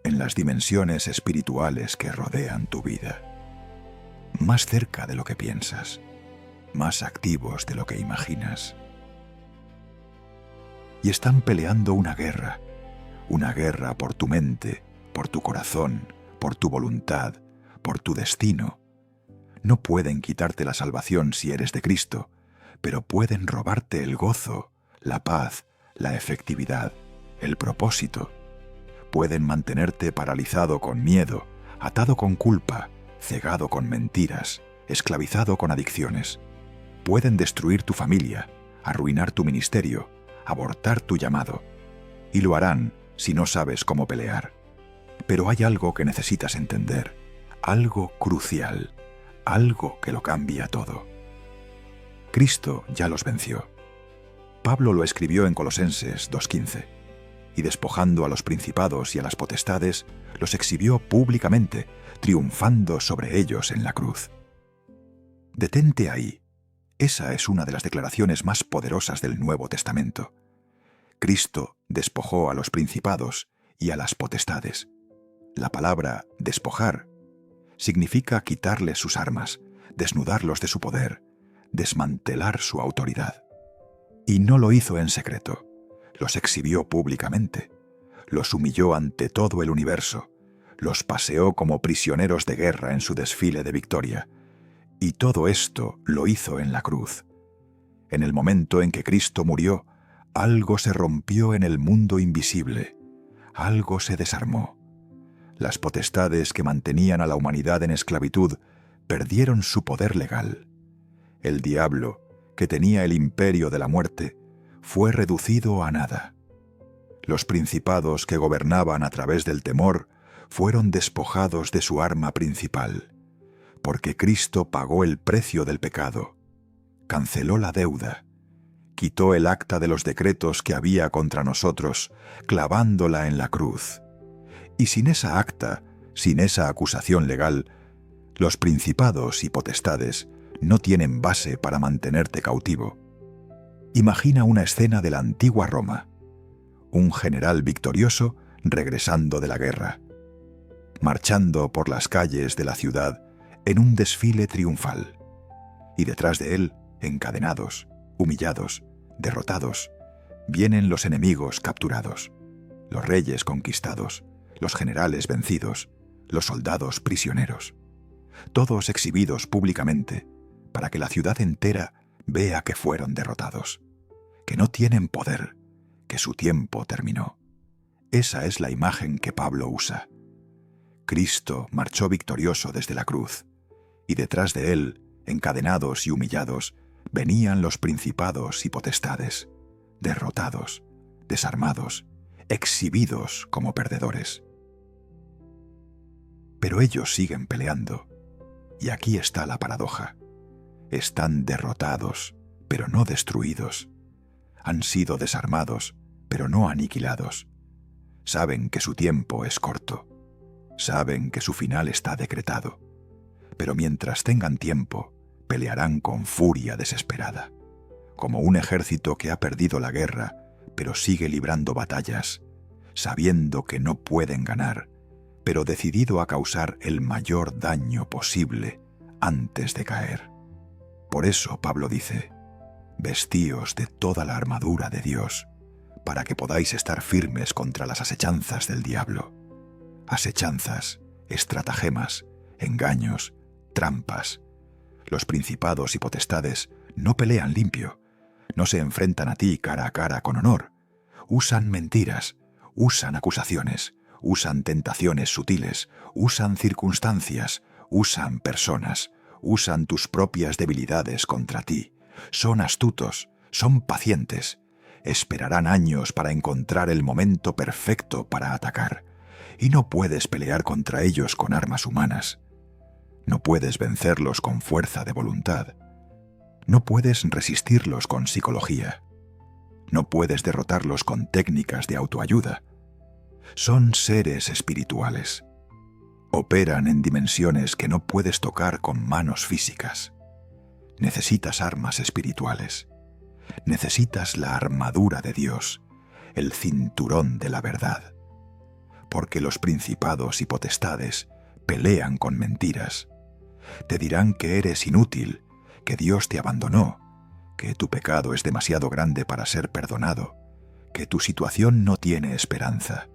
en las dimensiones espirituales que rodean tu vida. Más cerca de lo que piensas, más activos de lo que imaginas. Y están peleando una guerra por tu mente, por tu corazón, por tu voluntad, por tu destino. No pueden quitarte la salvación si eres de Cristo, pero pueden robarte el gozo, la paz, la efectividad, el propósito. Pueden mantenerte paralizado con miedo, atado con culpa, cegado con mentiras, esclavizado con adicciones. Pueden destruir tu familia, arruinar tu ministerio, abortar tu llamado. Y lo harán si no sabes cómo pelear. Pero hay algo que necesitas entender, algo crucial, algo que lo cambia todo. Cristo ya los venció. Pablo lo escribió en Colosenses 2:15, y despojando a los principados y a las potestades, los exhibió públicamente, triunfando sobre ellos en la cruz. Detente ahí. Esa es una de las declaraciones más poderosas del Nuevo Testamento. Cristo despojó a los principados y a las potestades. La palabra despojar significa quitarles sus armas, desnudarlos de su poder, desmantelar su autoridad. Y no lo hizo en secreto, los exhibió públicamente, los humilló ante todo el universo, los paseó como prisioneros de guerra en su desfile de victoria. Y todo esto lo hizo en la cruz. En el momento en que Cristo murió, algo se rompió en el mundo invisible, algo se desarmó. Las potestades que mantenían a la humanidad en esclavitud perdieron su poder legal. El diablo, que tenía el imperio de la muerte, fue reducido a nada. Los principados que gobernaban a través del temor fueron despojados de su arma principal, porque Cristo pagó el precio del pecado, canceló la deuda, quitó el acta de los decretos que había contra nosotros, clavándola en la cruz. Y sin esa acta, sin esa acusación legal, los principados y potestades no tienen base para mantenerte cautivo. Imagina una escena de la antigua Roma. Un general victorioso regresando de la guerra, marchando por las calles de la ciudad en un desfile triunfal. Y detrás de él, encadenados, humillados, derrotados, vienen los enemigos capturados, los reyes conquistados, los generales vencidos, los soldados prisioneros, todos exhibidos públicamente para que la ciudad entera vea que fueron derrotados, que no tienen poder, que su tiempo terminó. Esa es la imagen que Pablo usa. Cristo marchó victorioso desde la cruz, y detrás de él, encadenados y humillados, venían los principados y potestades, derrotados, desarmados, exhibidos como perdedores. Pero ellos siguen peleando, y aquí está la paradoja. Están derrotados, pero no destruidos. Han sido desarmados, pero no aniquilados. Saben que su tiempo es corto. Saben que su final está decretado. Pero mientras tengan tiempo, pelearán con furia desesperada, como un ejército que ha perdido la guerra, pero sigue librando batallas, sabiendo que no pueden ganar, pero decidido a causar el mayor daño posible antes de caer. Por eso Pablo dice: vestíos de toda la armadura de Dios, para que podáis estar firmes contra las asechanzas del diablo. Asechanzas, estratagemas, engaños, trampas. Los principados y potestades no pelean limpio, no se enfrentan a ti cara a cara con honor. Usan mentiras, usan acusaciones, usan tentaciones sutiles, usan circunstancias, usan personas, usan tus propias debilidades contra ti. Son astutos, son pacientes. Esperarán años para encontrar el momento perfecto para atacar. Y no puedes pelear contra ellos con armas humanas. No puedes vencerlos con fuerza de voluntad. No puedes resistirlos con psicología. No puedes derrotarlos con técnicas de autoayuda. Son seres espirituales. Operan en dimensiones que no puedes tocar con manos físicas. Necesitas armas espirituales. Necesitas la armadura de Dios, el cinturón de la verdad. Porque los principados y potestades pelean con mentiras. Te dirán que eres inútil, que Dios te abandonó, que tu pecado es demasiado grande para ser perdonado, que tu situación no tiene esperanza.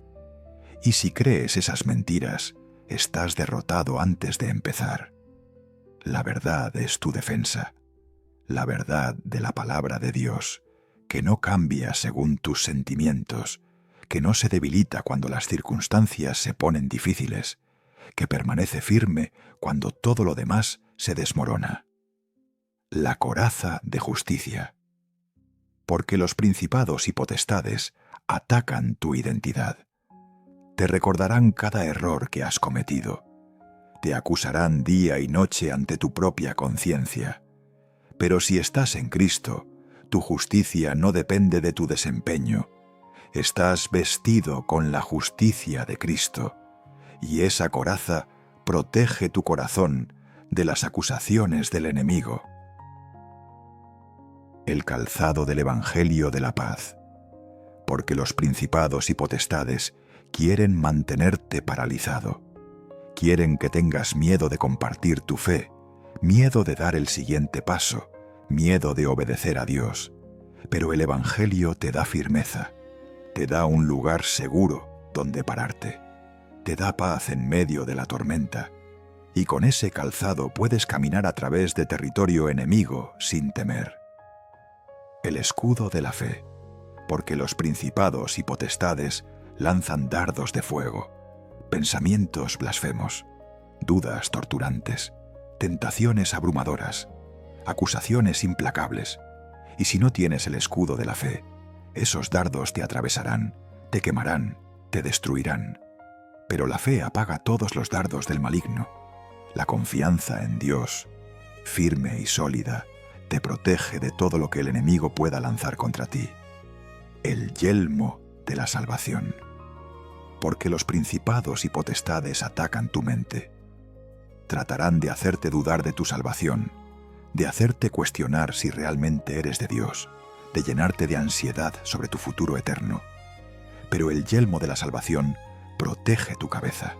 Y si crees esas mentiras, estás derrotado antes de empezar. La verdad es tu defensa, la verdad de la palabra de Dios, que no cambia según tus sentimientos, que no se debilita cuando las circunstancias se ponen difíciles, que permanece firme cuando todo lo demás se desmorona. La coraza de justicia. Porque los principados y potestades atacan tu identidad. Te recordarán cada error que has cometido. Te acusarán día y noche ante tu propia conciencia. Pero si estás en Cristo, tu justicia no depende de tu desempeño. Estás vestido con la justicia de Cristo, y esa coraza protege tu corazón de las acusaciones del enemigo. El calzado del Evangelio de la paz. Porque los principados y potestades quieren mantenerte paralizado. Quieren que tengas miedo de compartir tu fe, miedo de dar el siguiente paso, miedo de obedecer a Dios. Pero el Evangelio te da firmeza, te da un lugar seguro donde pararte, te da paz en medio de la tormenta, y con ese calzado puedes caminar a través de territorio enemigo sin temer. El escudo de la fe, porque los principados y potestades lanzan dardos de fuego, pensamientos blasfemos, dudas torturantes, tentaciones abrumadoras, acusaciones implacables. Y si no tienes el escudo de la fe, esos dardos te atravesarán, te quemarán, te destruirán. Pero la fe apaga todos los dardos del maligno. La confianza en Dios, firme y sólida, te protege de todo lo que el enemigo pueda lanzar contra ti. El yelmo de la salvación. Porque los principados y potestades atacan tu mente. Tratarán de hacerte dudar de tu salvación, de hacerte cuestionar si realmente eres de Dios, de llenarte de ansiedad sobre tu futuro eterno. Pero el yelmo de la salvación protege tu cabeza.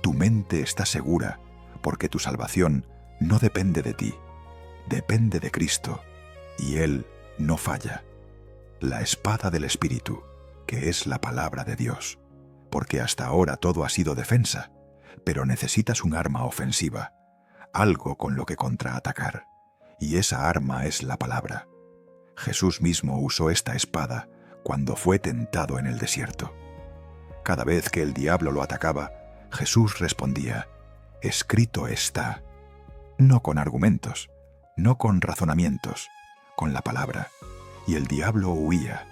Tu mente está segura porque tu salvación no depende de ti, depende de Cristo, y Él no falla. La espada del Espíritu, que es la palabra de Dios, porque hasta ahora todo ha sido defensa, pero necesitas un arma ofensiva, algo con lo que contraatacar, y esa arma es la palabra. Jesús mismo usó esta espada cuando fue tentado en el desierto. Cada vez que el diablo lo atacaba, Jesús respondía: escrito está. No con argumentos, no con razonamientos, con la palabra, y el diablo huía.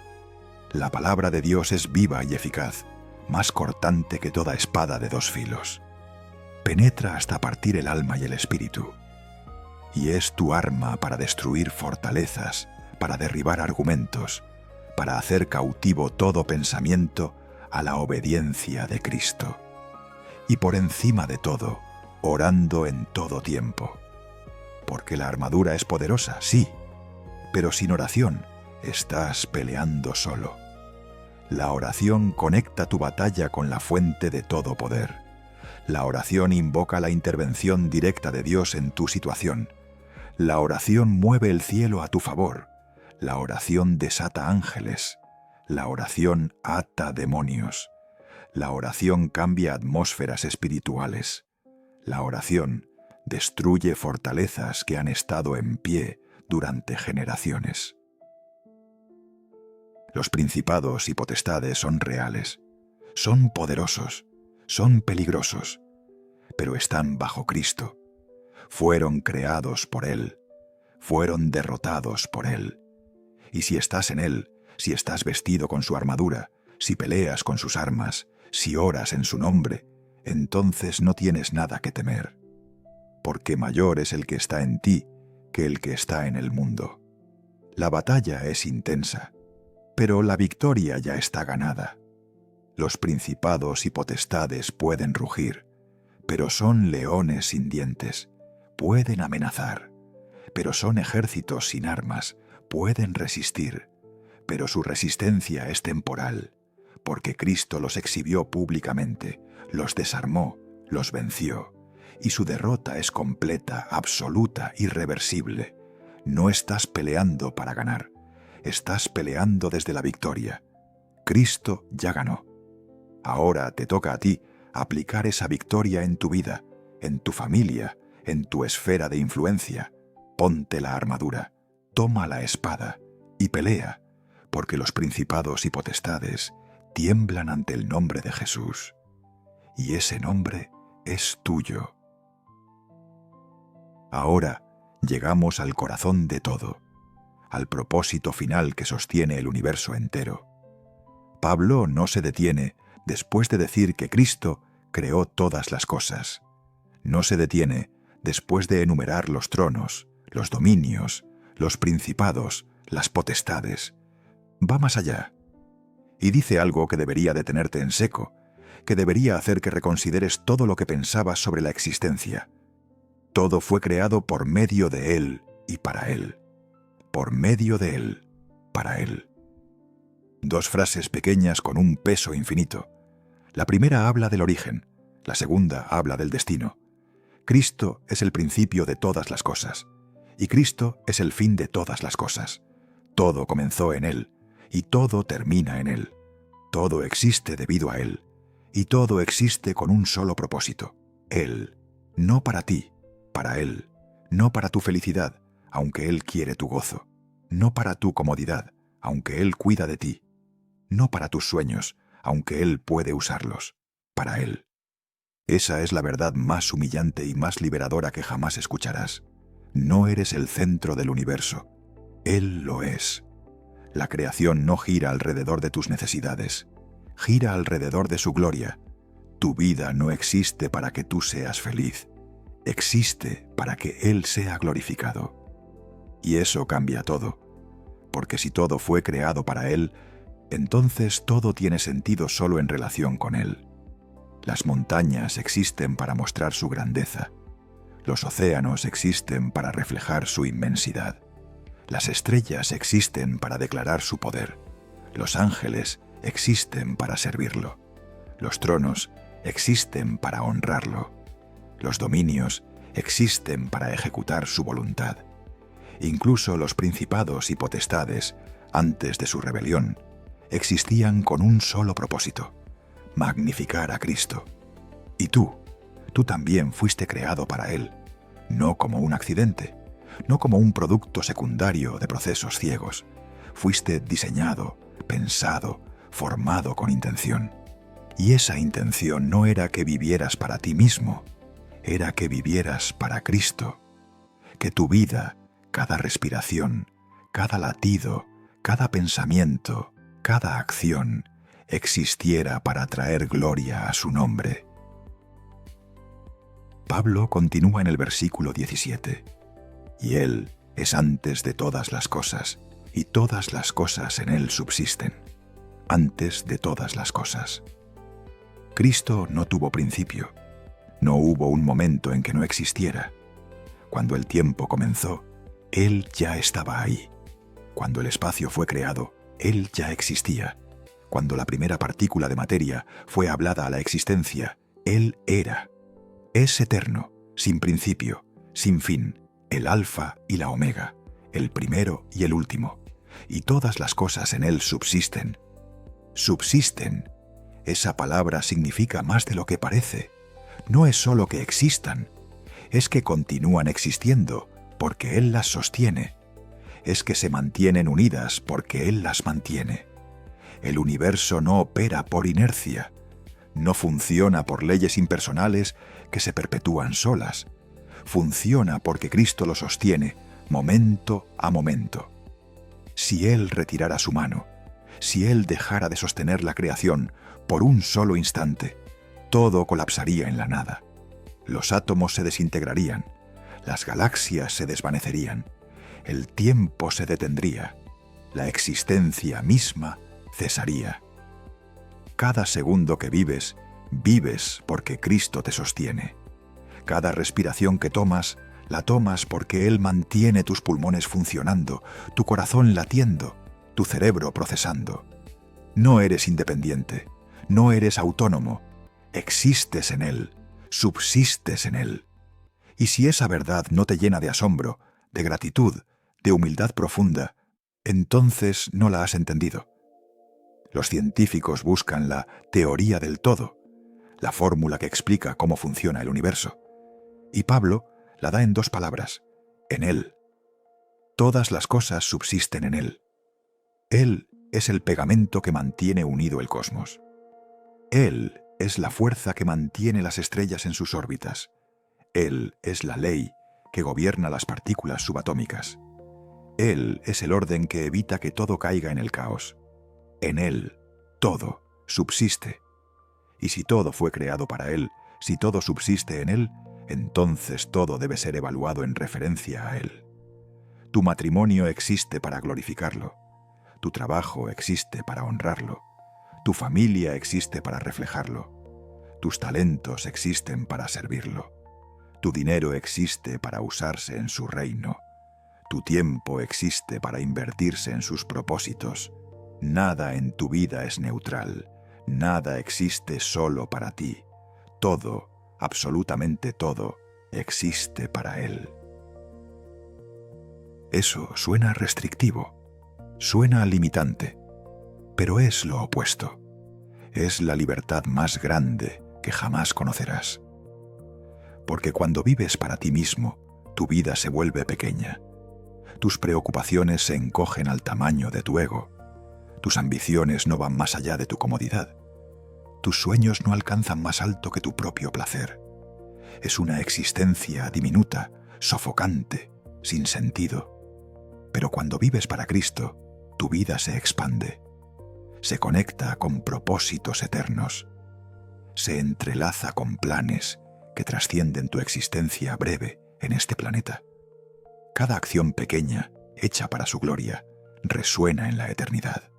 La palabra de Dios es viva y eficaz, más cortante que toda espada de dos filos. Penetra hasta partir el alma y el espíritu, y es tu arma para destruir fortalezas, para derribar argumentos, para hacer cautivo todo pensamiento a la obediencia de Cristo. Y por encima de todo, orando en todo tiempo. Porque la armadura es poderosa, sí, pero sin oración estás peleando solo. La oración conecta tu batalla con la fuente de todo poder. La oración invoca la intervención directa de Dios en tu situación. La oración mueve el cielo a tu favor. La oración desata ángeles. La oración ata demonios. La oración cambia atmósferas espirituales. La oración destruye fortalezas que han estado en pie durante generaciones. Los principados y potestades son reales, son poderosos, son peligrosos, pero están bajo Cristo. Fueron creados por Él, fueron derrotados por Él. Y si estás en Él, si estás vestido con su armadura, si peleas con sus armas, si oras en su nombre, entonces no tienes nada que temer, porque mayor es el que está en ti que el que está en el mundo. La batalla es intensa, pero la victoria ya está ganada. Los principados y potestades pueden rugir, pero son leones sin dientes, pueden amenazar, pero son ejércitos sin armas, pueden resistir, pero su resistencia es temporal, porque Cristo los exhibió públicamente, los desarmó, los venció, y su derrota es completa, absoluta, irreversible. No estás peleando para ganar, estás peleando desde la victoria. Cristo ya ganó. Ahora te toca a ti aplicar esa victoria en tu vida, en tu familia, en tu esfera de influencia. Ponte la armadura, toma la espada y pelea, porque los principados y potestades tiemblan ante el nombre de Jesús. Y ese nombre es tuyo. Ahora llegamos al corazón de todo, al propósito final que sostiene el universo entero. Pablo no se detiene después de decir que Cristo creó todas las cosas. No se detiene después de enumerar los tronos, los dominios, los principados, las potestades. Va más allá. Y dice algo que debería detenerte en seco, que debería hacer que reconsideres todo lo que pensabas sobre la existencia. Todo fue creado por medio de Él y para Él. Por medio de Él, para Él. Dos frases pequeñas con un peso infinito. La primera habla del origen, la segunda habla del destino. Cristo es el principio de todas las cosas, y Cristo es el fin de todas las cosas. Todo comenzó en Él, y todo termina en Él. Todo existe debido a Él, y todo existe con un solo propósito. Él, no para ti, para Él, no para tu felicidad, aunque Él quiere tu gozo, no para tu comodidad, aunque Él cuida de ti, no para tus sueños, aunque Él puede usarlos, para Él. Esa es la verdad más humillante y más liberadora que jamás escucharás. No eres el centro del universo. Él lo es. La creación no gira alrededor de tus necesidades. Gira alrededor de su gloria. Tu vida no existe para que tú seas feliz. Existe para que Él sea glorificado. Y eso cambia todo. Porque si todo fue creado para Él, entonces todo tiene sentido solo en relación con Él. Las montañas existen para mostrar su grandeza. Los océanos existen para reflejar su inmensidad. Las estrellas existen para declarar su poder. Los ángeles existen para servirlo. Los tronos existen para honrarlo. Los dominios existen para ejecutar su voluntad. Incluso los principados y potestades, antes de su rebelión, existían con un solo propósito: magnificar a Cristo. Y tú también fuiste creado para Él, no como un accidente, no como un producto secundario de procesos ciegos. Fuiste diseñado, pensado, formado con intención. Y esa intención no era que vivieras para ti mismo, era que vivieras para Cristo. Que tu vida, cada respiración, cada latido, cada pensamiento, cada acción, existiera para traer gloria a su nombre. Pablo continúa en el versículo 17. Y Él es antes de todas las cosas, y todas las cosas en Él subsisten. Antes de todas las cosas. Cristo no tuvo principio. No hubo un momento en que no existiera. Cuando el tiempo comenzó, Él ya estaba ahí. Cuando el espacio fue creado, Él ya existía. Cuando la primera partícula de materia fue hablada a la existencia, Él era. Es eterno, sin principio, sin fin, el alfa y la omega, el primero y el último. Y todas las cosas en Él subsisten. Subsisten. Esa palabra significa más de lo que parece. No es solo que existan, es que continúan existiendo porque Él las sostiene. Es que se mantienen unidas porque Él las mantiene. El universo no opera por inercia, no funciona por leyes impersonales que se perpetúan solas. Funciona porque Cristo lo sostiene, momento a momento. Si Él retirara su mano, si Él dejara de sostener la creación por un solo instante, todo colapsaría en la nada. Los átomos se desintegrarían, las galaxias se desvanecerían, el tiempo se detendría, la existencia misma cesaría. Cada segundo que vives, vives porque Cristo te sostiene. Cada respiración que tomas, la tomas porque Él mantiene tus pulmones funcionando, tu corazón latiendo, tu cerebro procesando. No eres independiente, no eres autónomo, existes en Él, subsistes en Él. Y si esa verdad no te llena de asombro, de gratitud, de humildad profunda, entonces no la has entendido. Los científicos buscan la teoría del todo, la fórmula que explica cómo funciona el universo. Y Pablo la da en 2 palabras: en Él. Todas las cosas subsisten en Él. Él es el pegamento que mantiene unido el cosmos. Él es la fuerza que mantiene las estrellas en sus órbitas. Él es la ley que gobierna las partículas subatómicas. Él es el orden que evita que todo caiga en el caos. En Él, todo subsiste. Y si todo fue creado para Él, si todo subsiste en Él, entonces todo debe ser evaluado en referencia a Él. Tu matrimonio existe para glorificarlo. Tu trabajo existe para honrarlo. Tu familia existe para reflejarlo. Tus talentos existen para servirlo. Tu dinero existe para usarse en su reino. Tu tiempo existe para invertirse en sus propósitos. Nada en tu vida es neutral. Nada existe solo para ti. Todo, absolutamente todo, existe para Él. Eso suena restrictivo, suena limitante, pero es lo opuesto. Es la libertad más grande que jamás conocerás. Porque cuando vives para ti mismo, tu vida se vuelve pequeña. Tus preocupaciones se encogen al tamaño de tu ego. Tus ambiciones no van más allá de tu comodidad. Tus sueños no alcanzan más alto que tu propio placer. Es una existencia diminuta, sofocante, sin sentido. Pero cuando vives para Cristo, tu vida se expande. Se conecta con propósitos eternos. Se entrelaza con planes que trascienden tu existencia breve en este planeta. Cada acción pequeña, hecha para su gloria, resuena en la eternidad.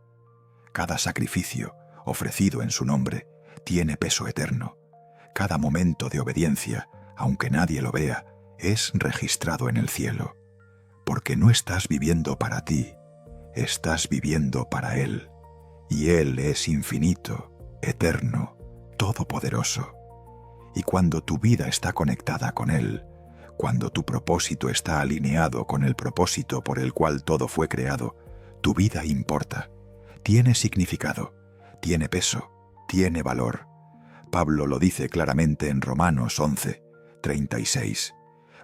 Cada sacrificio, ofrecido en su nombre, tiene peso eterno. Cada momento de obediencia, aunque nadie lo vea, es registrado en el cielo. Porque no estás viviendo para ti, estás viviendo para Él. Y Él es infinito, eterno, todopoderoso. Y cuando tu vida está conectada con Él, cuando tu propósito está alineado con el propósito por el cual todo fue creado, tu vida importa, tiene significado, tiene peso, tiene valor. Pablo lo dice claramente en Romanos 11, 36.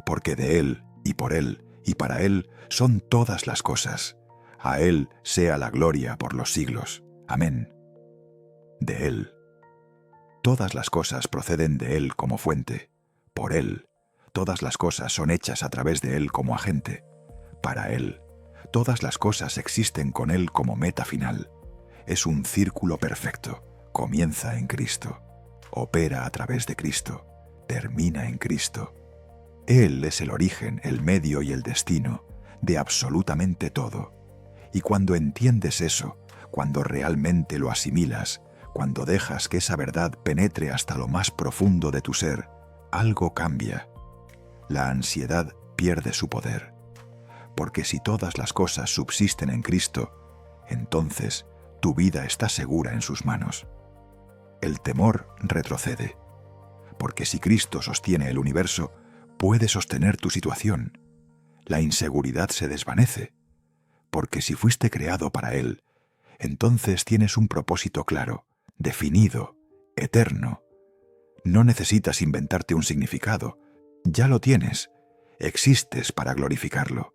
Porque de Él, y por Él, y para Él son todas las cosas. A Él sea la gloria por los siglos. Amén. De Él. Todas las cosas proceden de Él como fuente. Por Él. Todas las cosas son hechas a través de Él como agente. Para Él. Todas las cosas existen con Él como meta final. Es un círculo perfecto. Comienza en Cristo. Opera a través de Cristo. Termina en Cristo. Él es el origen, el medio y el destino de absolutamente todo. Y cuando entiendes eso, cuando realmente lo asimilas, cuando dejas que esa verdad penetre hasta lo más profundo de tu ser, algo cambia. La ansiedad pierde su poder. Porque si todas las cosas subsisten en Cristo, entonces tu vida está segura en sus manos. El temor retrocede. Porque si Cristo sostiene el universo, puede sostener tu situación. La inseguridad se desvanece. Porque si fuiste creado para Él, entonces tienes un propósito claro, definido, eterno. No necesitas inventarte un significado. Ya lo tienes. Existes para glorificarlo.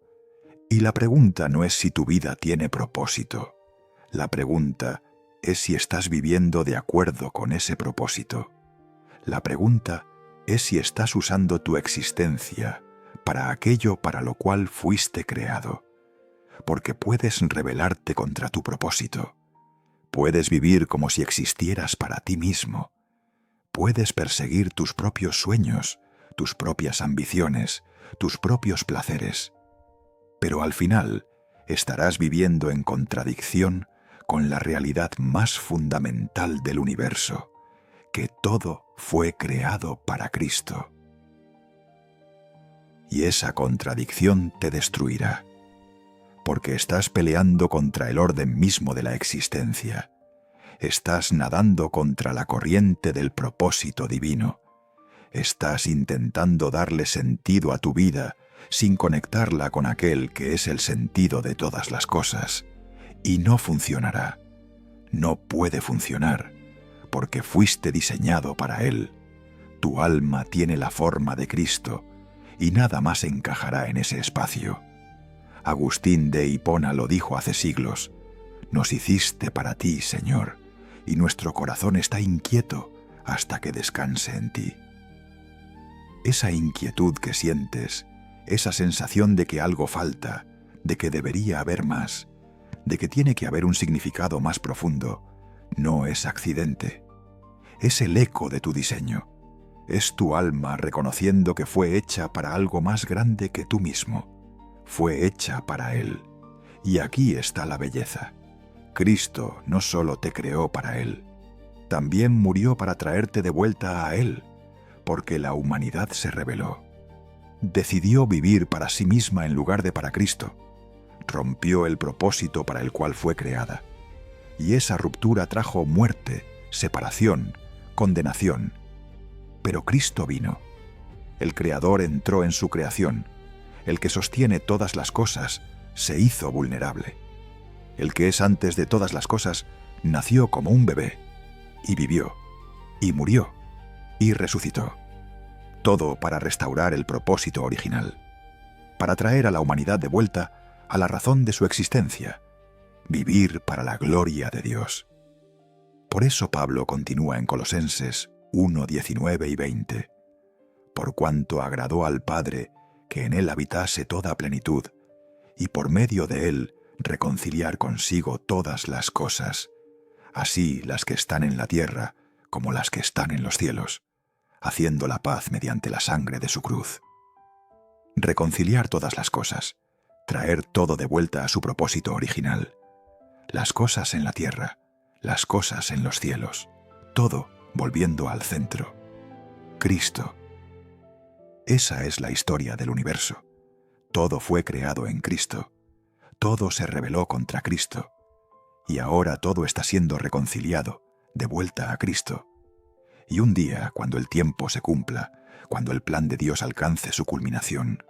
Y la pregunta no es si tu vida tiene propósito. La pregunta es si estás viviendo de acuerdo con ese propósito. La pregunta es si estás usando tu existencia para aquello para lo cual fuiste creado. Porque puedes rebelarte contra tu propósito. Puedes vivir como si existieras para ti mismo. Puedes perseguir tus propios sueños, tus propias ambiciones, tus propios placeres. Pero al final estarás viviendo en contradicción con la realidad más fundamental del universo, que todo fue creado para Cristo. Y esa contradicción te destruirá, porque estás peleando contra el orden mismo de la existencia. Estás nadando contra la corriente del propósito divino. Estás intentando darle sentido a tu vida sin conectarla con aquel que es el sentido de todas las cosas. Y no funcionará. No puede funcionar, porque fuiste diseñado para Él. Tu alma tiene la forma de Cristo, y nada más encajará en ese espacio. Agustín de Hipona lo dijo hace siglos: nos hiciste para ti, Señor, y nuestro corazón está inquieto hasta que descanse en ti. Esa inquietud que sientes, esa sensación de que algo falta, de que debería haber más, de que tiene que haber un significado más profundo, no es accidente. Es el eco de tu diseño. Es tu alma reconociendo que fue hecha para algo más grande que tú mismo. Fue hecha para Él. Y aquí está la belleza. Cristo no solo te creó para Él, también murió para traerte de vuelta a Él, porque la humanidad se rebeló. Decidió vivir para sí misma en lugar de para Cristo. Rompió el propósito para el cual fue creada. Y esa ruptura trajo muerte, separación, condenación. Pero Cristo vino. El Creador entró en su creación. El que sostiene todas las cosas se hizo vulnerable. El que es antes de todas las cosas nació como un bebé, y vivió, y murió, y resucitó. Todo para restaurar el propósito original, para traer a la humanidad de vuelta a la razón de su existencia, vivir para la gloria de Dios. Por eso Pablo continúa en Colosenses 1, 19 y 20. Por cuanto agradó al Padre que en Él habitase toda plenitud, y por medio de Él reconciliar consigo todas las cosas, así las que están en la tierra como las que están en los cielos, haciendo la paz mediante la sangre de su cruz. Reconciliar todas las cosas, traer todo de vuelta a su propósito original. Las cosas en la tierra, las cosas en los cielos, todo volviendo al centro. Cristo. Esa es la historia del universo. Todo fue creado en Cristo. Todo se rebeló contra Cristo. Y ahora todo está siendo reconciliado, de vuelta a Cristo. Y un día, cuando el tiempo se cumpla, cuando el plan de Dios alcance su culminación,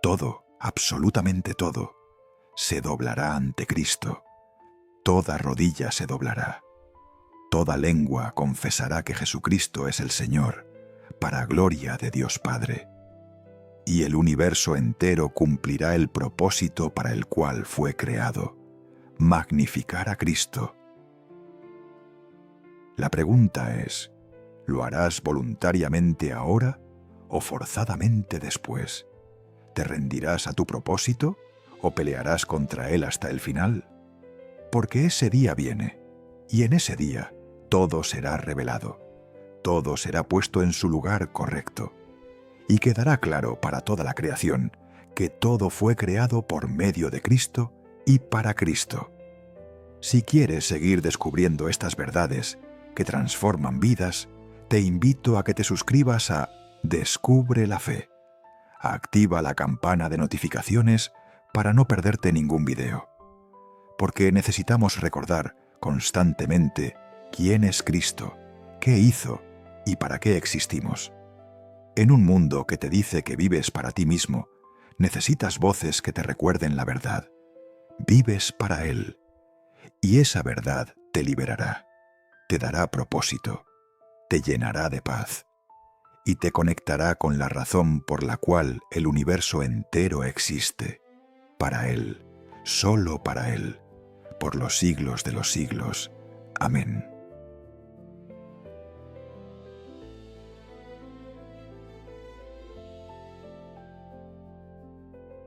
todo, absolutamente todo, se doblará ante Cristo. Toda rodilla se doblará. Toda lengua confesará que Jesucristo es el Señor, para gloria de Dios Padre. Y el universo entero cumplirá el propósito para el cual fue creado: magnificar a Cristo. La pregunta es: ¿lo harás voluntariamente ahora o forzadamente después? ¿Te rendirás a tu propósito o pelearás contra él hasta el final? Porque ese día viene, y en ese día todo será revelado, todo será puesto en su lugar correcto, y quedará claro para toda la creación que todo fue creado por medio de Cristo y para Cristo. Si quieres seguir descubriendo estas verdades que transforman vidas, te invito a que te suscribas a Descubre la Fe. Activa la campana de notificaciones para no perderte ningún video. Porque necesitamos recordar constantemente quién es Cristo, qué hizo y para qué existimos. En un mundo que te dice que vives para ti mismo, necesitas voces que te recuerden la verdad. Vives para Él. Y esa verdad te liberará, te dará propósito, te llenará de paz y te conectará con la razón por la cual el universo entero existe. Para Él, solo para Él, por los siglos de los siglos. Amén.